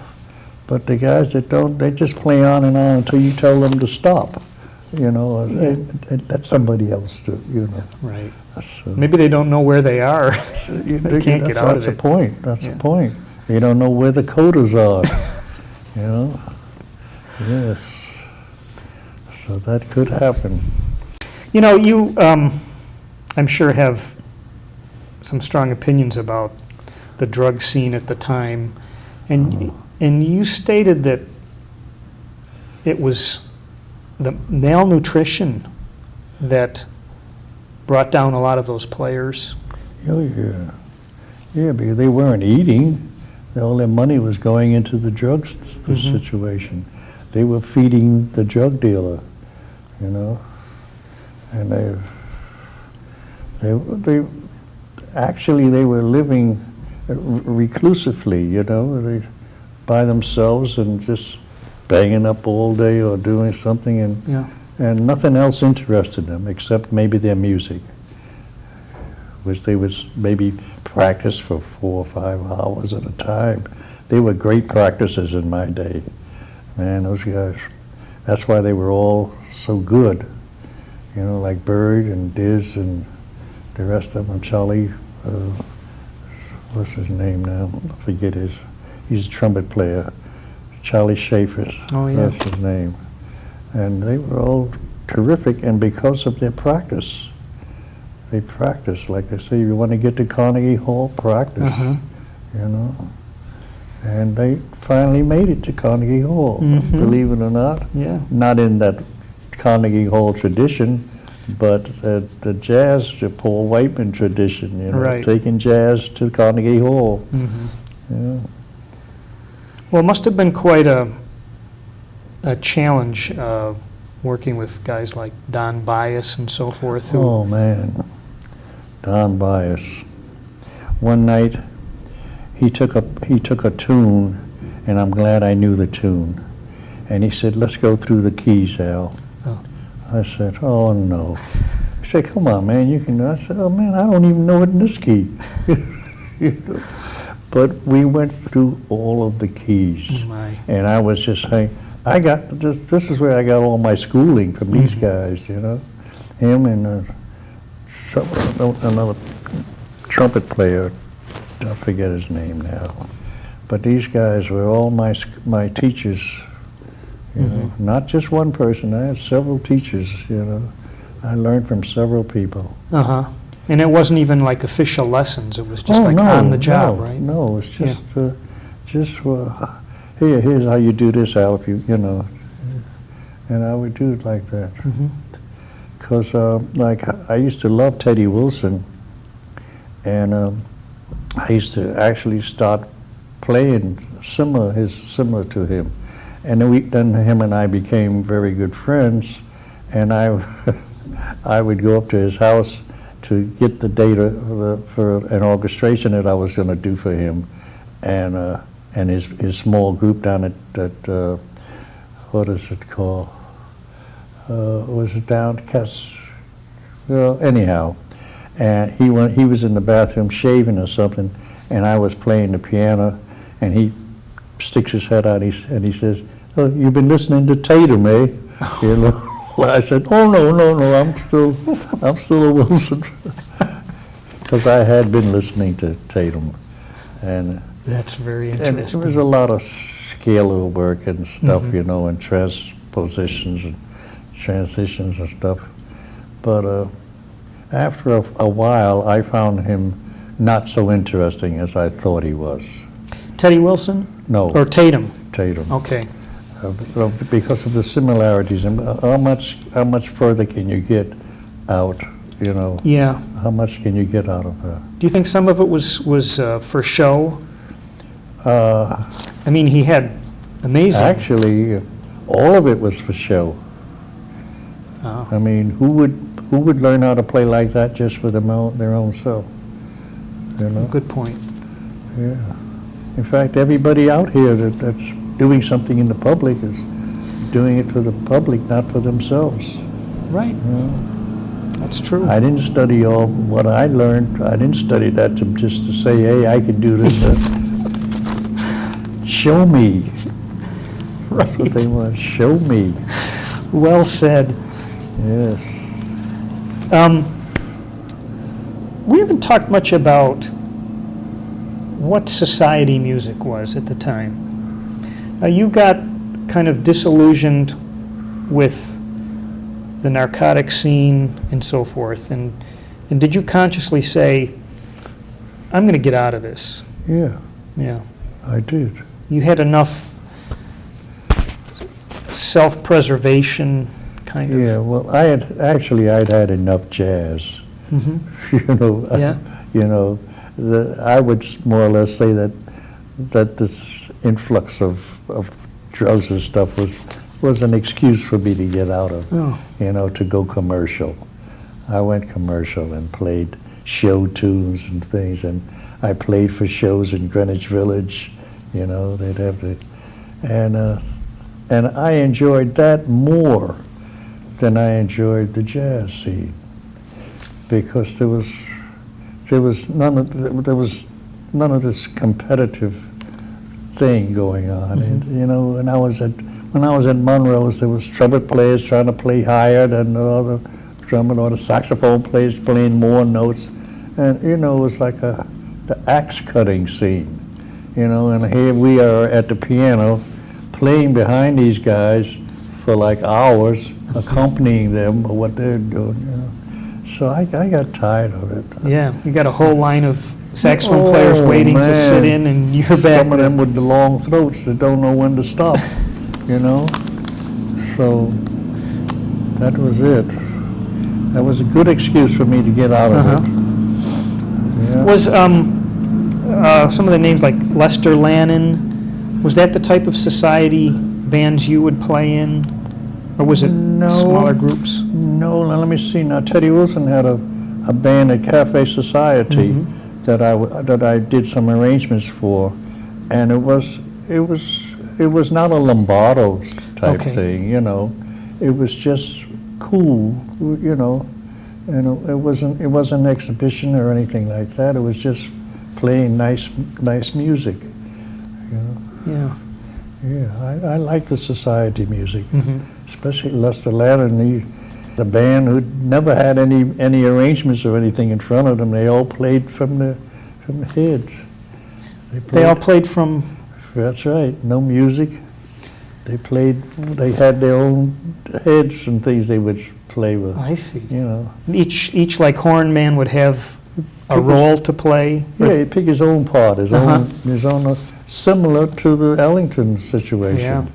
But the guys that don't, they just play on and on until you tell them to stop. You know, and let somebody else do, you know. Right. So, Maybe they don't know where they are. they can't get out of That's the it. point. That's Yeah. the point. They don't know where the coders are. You know? Yes. So that could happen. You know, you, I'm sure, have some strong opinions about the drug scene at the time, and you stated that it was the malnutrition that brought down a lot of those players. Oh, yeah. Yeah, because they weren't eating. All their money was going into the drugs situation. They were feeding the drug dealer, you know. And they actually, they were living reclusively, you know, they by themselves and just banging up all day or doing something, and nothing else interested them except maybe their music, which they would maybe practice for 4 or 5 hours at a time. They were great practices in my day. Man, those guys, that's why they were all so good. You know, like Bird and Diz and the rest of them. Charlie, what's his name now? I forget he's a trumpet player. Charlie Schaefer. Oh, yeah. That's his name. And they were all terrific, and because of their practice, they practice. Like they say, you want to get to Carnegie Hall, practice, you know. And they finally made it to Carnegie Hall, believe it or not. Yeah. Not in that Carnegie Hall tradition, but the jazz, the Paul Whiteman tradition, you know, Right. taking jazz to Carnegie Hall. Yeah. Well, it must have been quite a challenge working with guys like Don Byas and so forth. Who, Oh man, Don Byas. One night, he took a tune, and I'm glad I knew the tune. And he said, "Let's go through the keys, Al." Oh. I said, "Oh no." He said, "Come on, man, you can." I said, "Oh man, I don't even know it in this key." You know? But we went through all of the keys, Oh, my. and I was just saying, I got this. This is where I got all my schooling from these guys, you know, him and another trumpet player. I forget his name now, but these guys were all my teachers. You know, not just one person. I had several teachers. You know, I learned from several people. And it wasn't even like official lessons. It was just like on the job, right? No, it's just here's how you do this, Al. If you know, and I would do it like that. Because like I used to love Teddy Wilson, and I used to actually start playing similar to him, and then him and I became very good friends, and I would go up to his house to get the data for an orchestration that I was going to do for him, and his small group down at what is it called? Was it down Cass? Well, anyhow, and he was in the bathroom shaving or something, and I was playing the piano, and he sticks his head out and he says, "Oh, you've been listening to Tatum, eh?" You know. Well, I said, "Oh no, I'm still a Wilson," because I had been listening to Tatum, and That's very and interesting. there was a lot of scalar work and stuff, you know, and transpositions and transitions and stuff. But after a while, I found him not so interesting as I thought he was. Teddy Wilson? No, Or Tatum? Tatum. Okay. Because of the similarities, and how much further can you get out? You know, Yeah. how much can you get out of that? Do you think some of it was for show? I mean, he had amazing. Actually, all of it was for show. Oh. I mean, who would learn how to play like that just for their own self? You know? Good point. Yeah. In fact, everybody out here that's doing something in the public is doing it for the public, not for themselves. Right. You know? That's true. I didn't study all what I learned. I didn't study that just to say, hey, I can do this. Show me. That's what they want. Show me. Well said. Yes. We haven't talked much about what society music was at the time. You got kind of disillusioned with the narcotic scene and so forth, and did you consciously say, I'm going to get out of this? Yeah, Yeah. I did. You had enough self-preservation kind of? Yeah, well, I'd had enough jazz. Mm-hmm. You know, Yeah. You know, I would more or less say that this influx of drugs and stuff was an excuse for me to get out of, Oh. you know, to go commercial. I went commercial and played show tunes and things, and I played for shows in Greenwich Village, you know, they'd have the, and I enjoyed that more than I enjoyed the jazz scene, because there was none of this competitive thing going on. And you know, when I was at Monroe's, there was trumpet players trying to play higher than the other drummer, or the saxophone players playing more notes, and you know, it was like the axe cutting scene, you know. And here we are at the piano playing behind these guys for like hours, accompanying them or what they're doing, you know. So I got tired of it. Yeah, you got a whole line of saxophone players waiting to sit man. in, and you're back. Some of them with the long throats that don't know when to stop, you know. So that was it. That was a good excuse for me to get out of it. Yeah. Was some of the names like Lester Lannon, was that the type of society bands you would play in? Or was it smaller groups? No, let me see. Now, Teddy Wilson had a band at Cafe Society that I did some arrangements for, and it was not a Lombardo type thing, you know. It was just cool, you know, and it wasn't an exhibition or anything like that. It was just playing nice music, you know. Yeah. Yeah, I like the society music, especially Lester Lannon, the band who never had any arrangements or anything in front of them. They all played from the heads. They all played from... That's right, no music. They had their own heads and things they would play with. I see. You know. Each like horn man would have a role to play? Yeah, he'd pick his own part, his own, similar to the Ellington situation. Yeah.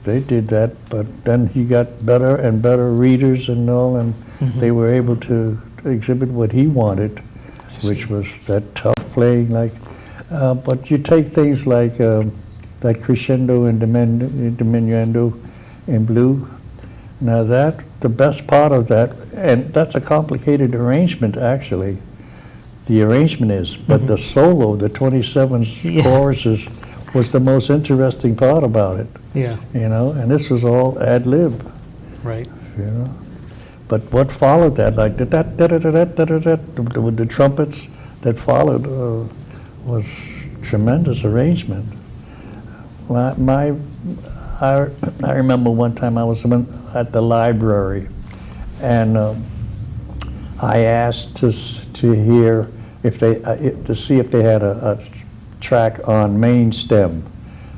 They did that, but then he got better and better readers and all, and they were able to exhibit what he wanted, which was that tough playing. But you take things like that crescendo and diminuendo in blue. Now the best part of that, and that's a complicated arrangement actually. The arrangement is, but the solo, the 27 choruses, was the most interesting part about it. Yeah. You know, and this was all ad lib. Right. You know, but what followed that, like with the trumpets that followed, was tremendous arrangement. I remember one time I was at the library, and I asked to hear to see if they had a track on main stem.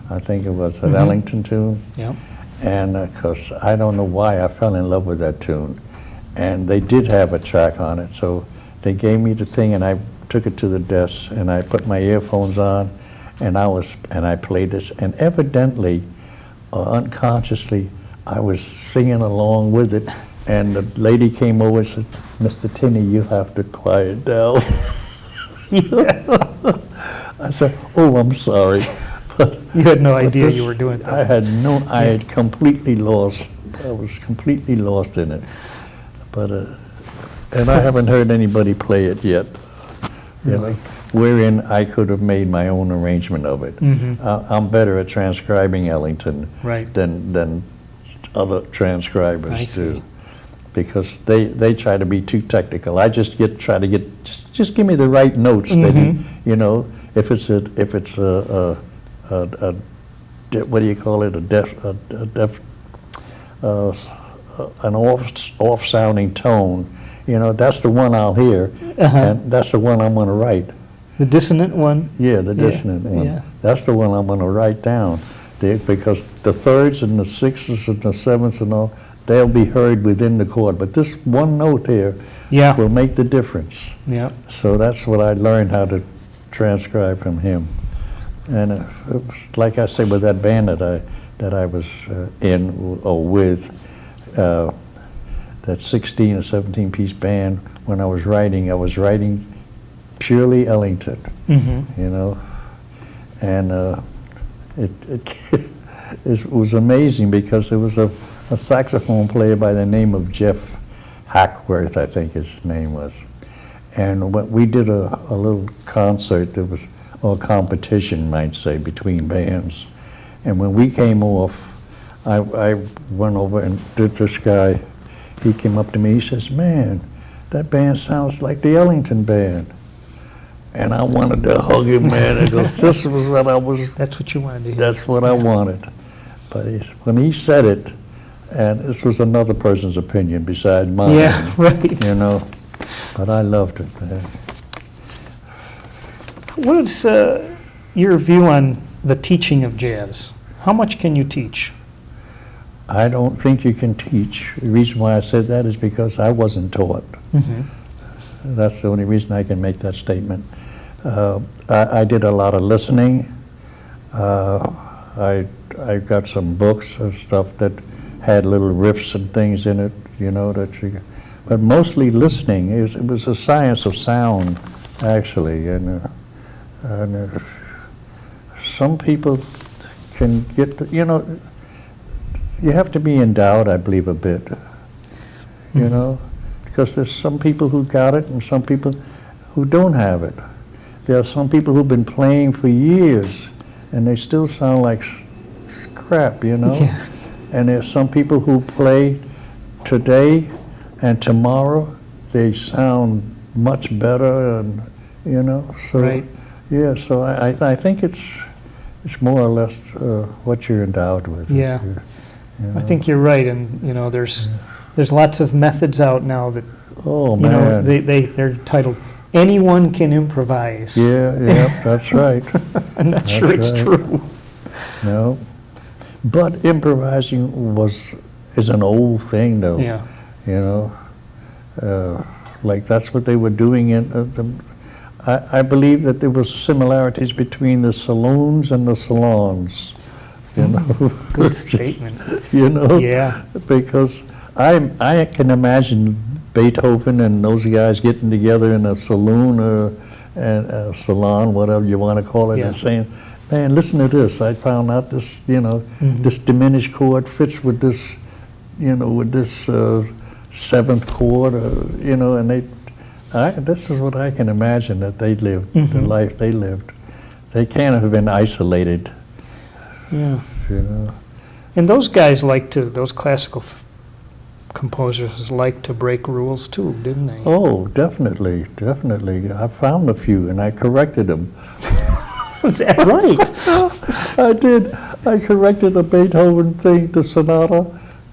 I think it was an Ellington tune. Yeah. And because I don't know why I fell in love with that tune, and they did have a track on it, so they gave me the thing, and I took it to the desk, and I put my earphones on, and I played this, and evidently, unconsciously, I was singing along with it, and the lady came over and said, "Mr. Tinney, you have to quiet down." I said, "Oh, I'm sorry." But, you had no idea you were doing that. I had completely lost, I was completely lost in it. But, and I haven't heard anybody play it yet, you know, wherein I could have made my own arrangement of it. I'm better at transcribing Ellington than other transcribers do. Because they try to be too technical. I just try to get just give me the right notes. That you know, if it's a what do you call it? An off sounding tone. You know, that's the one I'll hear, and that's the one I'm going to write. The dissonant one. Yeah, the dissonant one. Yeah. That's the one I'm going to write down, because the thirds and the sixths and the sevenths and all, they'll be heard within the chord, but this one note here will make the difference. Yeah. So that's what I learned how to transcribe from him. And it was, like I said, with that band that I was in or with, that 16 or 17 piece band, when I was writing purely Ellington, you know, and it was amazing because there was a saxophone player by the name of Jeff Hackworth, I think his name was. And we did a little concert that was, or competition, might say, between bands. And when we came off, I went over and did this guy. He came up to me, he says, "Man, that band sounds like the Ellington band." And I wanted to hug him, man, because this was what I was. That's what you wanted to hear. That's what I wanted. But when he said it, and this was another person's opinion besides mine. Yeah, right. You know, but I loved it, man. What's your view on the teaching of jazz? How much can you teach? I don't think you can teach. The reason why I said that is because I wasn't taught. That's the only reason I can make that statement. I did a lot of listening. I got some books and stuff that had little riffs and things in it, you know, but mostly listening. It was a science of sound, actually, and some people can get, you know, you have to be endowed, I believe, a bit, you know, because there's some people who got it and some people who don't have it. There are some people who've been playing for years and they still sound like crap, you know? Yeah. And there's some people who play today and tomorrow they sound much better, and you know, so Right. yeah, so I think it's more or less what you're endowed with. Yeah. You I know. think you're right, and you know, there's lots of methods out now that Oh you know man. they're titled "Anyone Can Improvise." Yeah, that's right. I'm not sure it's right. true. No, but improvising is an old thing, though. Yeah. You know, like that's what they were doing in I believe that there was similarities between the saloons and the salons. You know, Good statement. you know, Yeah. because I can imagine Beethoven and those guys getting together in a saloon or a salon, whatever you want to call it, Yeah. and saying, "Man, listen to this. I found out this, you know, this diminished chord fits with this, you know, with this seventh chord, you know," and this is what I can imagine that they lived, the life they lived. They can't have been isolated, Yeah. you know. And those guys those classical composers like to break rules too, didn't they? Oh, definitely. I found a few and I corrected them. Is that right? I did. I corrected a Beethoven thing, the sonata,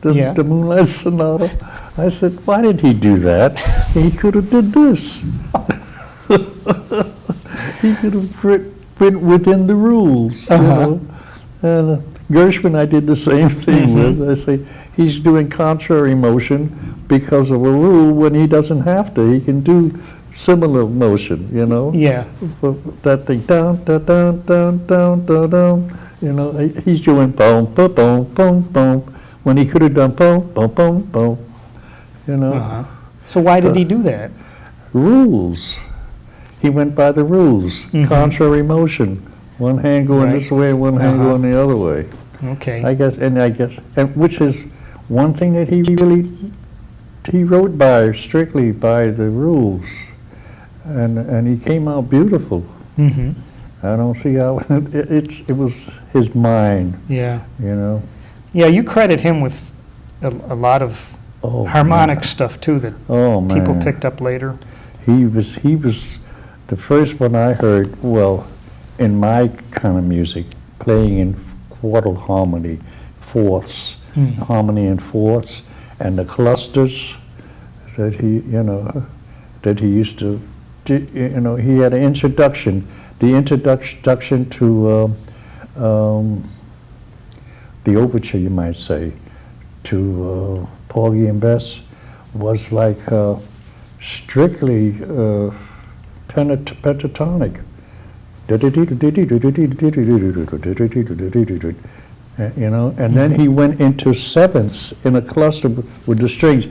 Yeah. the Moonlight Sonata. I said, why did he do that? He could have did this. He could have went within the rules, you know. And Gershwin, I did the same thing with. I say, he's doing contrary motion because of a rule when he doesn't have to. He can do similar motion, you know. Yeah. That thing, down, down, down, down, down, down, down. You know, he's doing boom, boom, boom, boom, boom, when he could have done boom, boom, boom, boom. You know, So why did he do that? rules. He went by the rules. Contrary motion. One hand going Right. this way, one hand going the other way. Okay. I guess, and which is one thing that he wrote by, strictly by the rules, and he came out beautiful. Mm-hmm. I don't see how it was his mind, Yeah. you know. Yeah, you credit him with a lot of Oh, harmonic stuff too that Oh man, people picked up later. He was the first one I heard. Well, in my kind of music, playing in quartal harmony, fourths, harmony in fourths, and the clusters that he used to do. You know, he had an introduction. The introduction to the overture, you might say, to Porgy and Bess was like strictly pentatonic. You know, and then he went into sevenths in a cluster with the strings.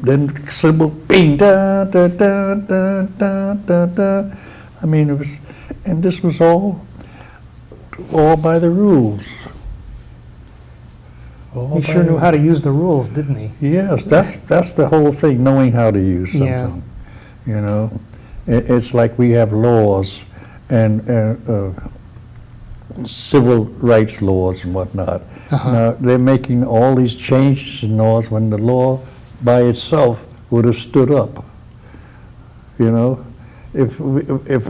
Then cymbal, bing, da da da da da da da. I mean, it was, and this was all by the rules. He sure knew how to use the rules, didn't he? Yes, that's the whole thing, knowing how to use something. Yeah. You know, it's like we have laws and civil rights laws and whatnot. Now, they're making all these changes in laws when the law by itself would have stood up. You know, if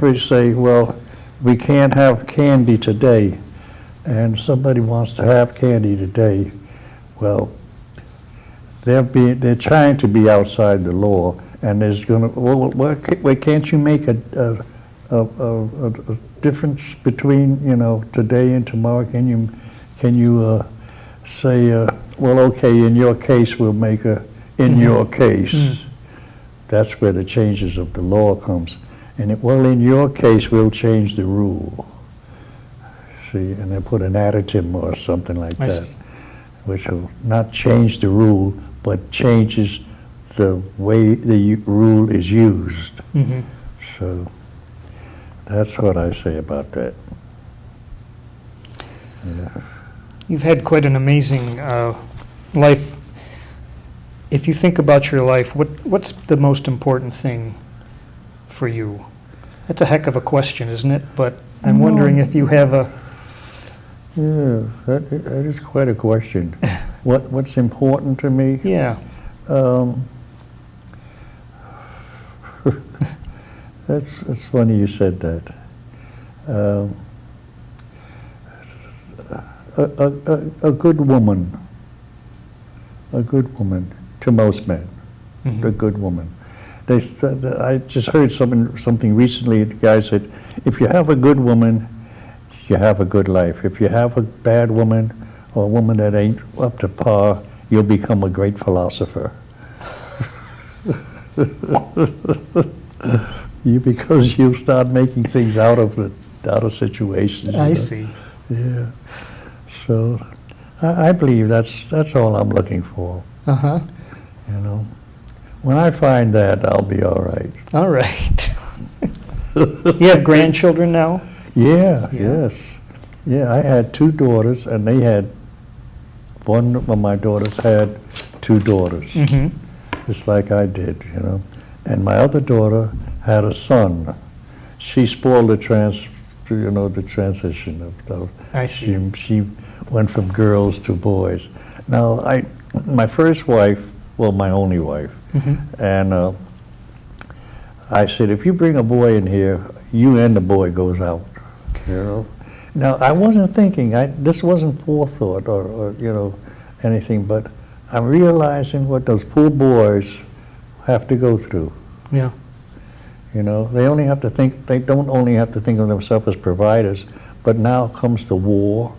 we say, well, we can't have candy today, and somebody wants to have candy today, well, they're trying to be outside the law, and there's going to, well, can't you make a a difference between, you know, today and tomorrow? Can you say, well, okay, in your case, we'll make a, in your case. That's where the changes of the law comes. And well, in your case, we'll change the rule. See, and they put an additive or something like I that, see. which will not change the rule, but changes the way the rule is used. So that's what I say about that. Yeah. You've had quite an amazing life. If you think about your life, what's the most important thing for you? That's a heck of a question, isn't it? But I'm wondering if you have a... Yeah, that is quite a question. What's important to me? Yeah. That's funny you said that. A good woman to most men. A good woman. I just heard something recently. The guy said, if you have a good woman, you have a good life. If you have a bad woman or a woman that ain't up to par, you'll become a great philosopher. Because you start making things out of situations. I see. Yeah. So I believe that's all I'm looking for. Uh-huh. You know, when I find that, I'll be all right. All right. You have grandchildren now? Yeah. Yeah. Yes. Yeah, I had 2 daughters, and they had, one of my daughters had 2 daughters, just like I did, you know. And my other daughter had a son. She spoiled the transition of I see. She went from girls to boys. Now, my first wife, well, my only wife, and I said, if you bring a boy in here, you and the boy goes out, you know. Now, I wasn't thinking, this wasn't forethought or you know, anything, but I'm realizing what those poor boys have to go through. Yeah. You know, they don't only have to think of themselves as providers, but now comes the war,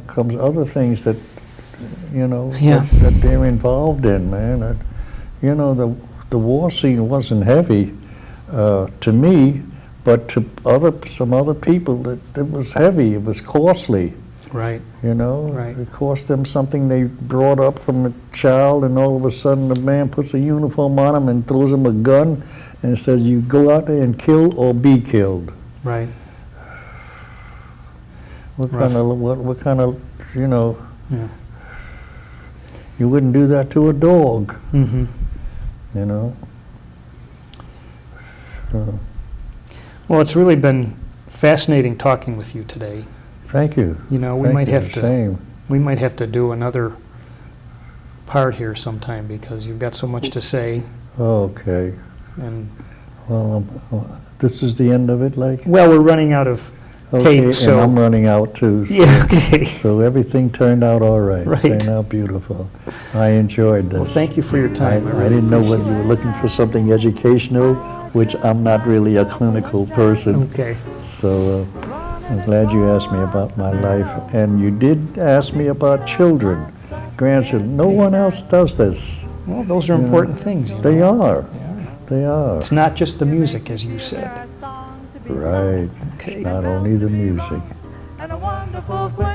comes other things that, you know, that they're involved in, man. You know, the war scene wasn't heavy to me, but to some other people, it was heavy, it was costly. Right. You know, Right. It cost them something they brought up from a child, and all of a sudden the man puts a uniform on him and throws him a gun and says, you go out there and kill or be killed. Right. What kind of, you know, Yeah. you wouldn't do that to a dog, Mm-hmm. you know. Well, it's really been fascinating talking with you today. Thank you. You know, we Thank might you. have to Same. we might have to do another part here sometime because you've got so much to say. Okay. And Well, this is the end of it, like? well, we're running out of Okay, tape, so and I'm running out too. So, yeah. Okay. So everything turned out all right. Right. Turned out beautiful. I enjoyed this. Well, thank you for your time. I really didn't know appreciate whether you were looking for something educational, which I'm not really a clinical person. it. Okay. So I'm glad you asked me about my life. And you did ask me about children, grandchildren. No one else does this. Well, those are important things. You know? They are. Yeah. They are. It's not just the music, as you said. Right. Okay. It's not only the music. And a wonderful flame.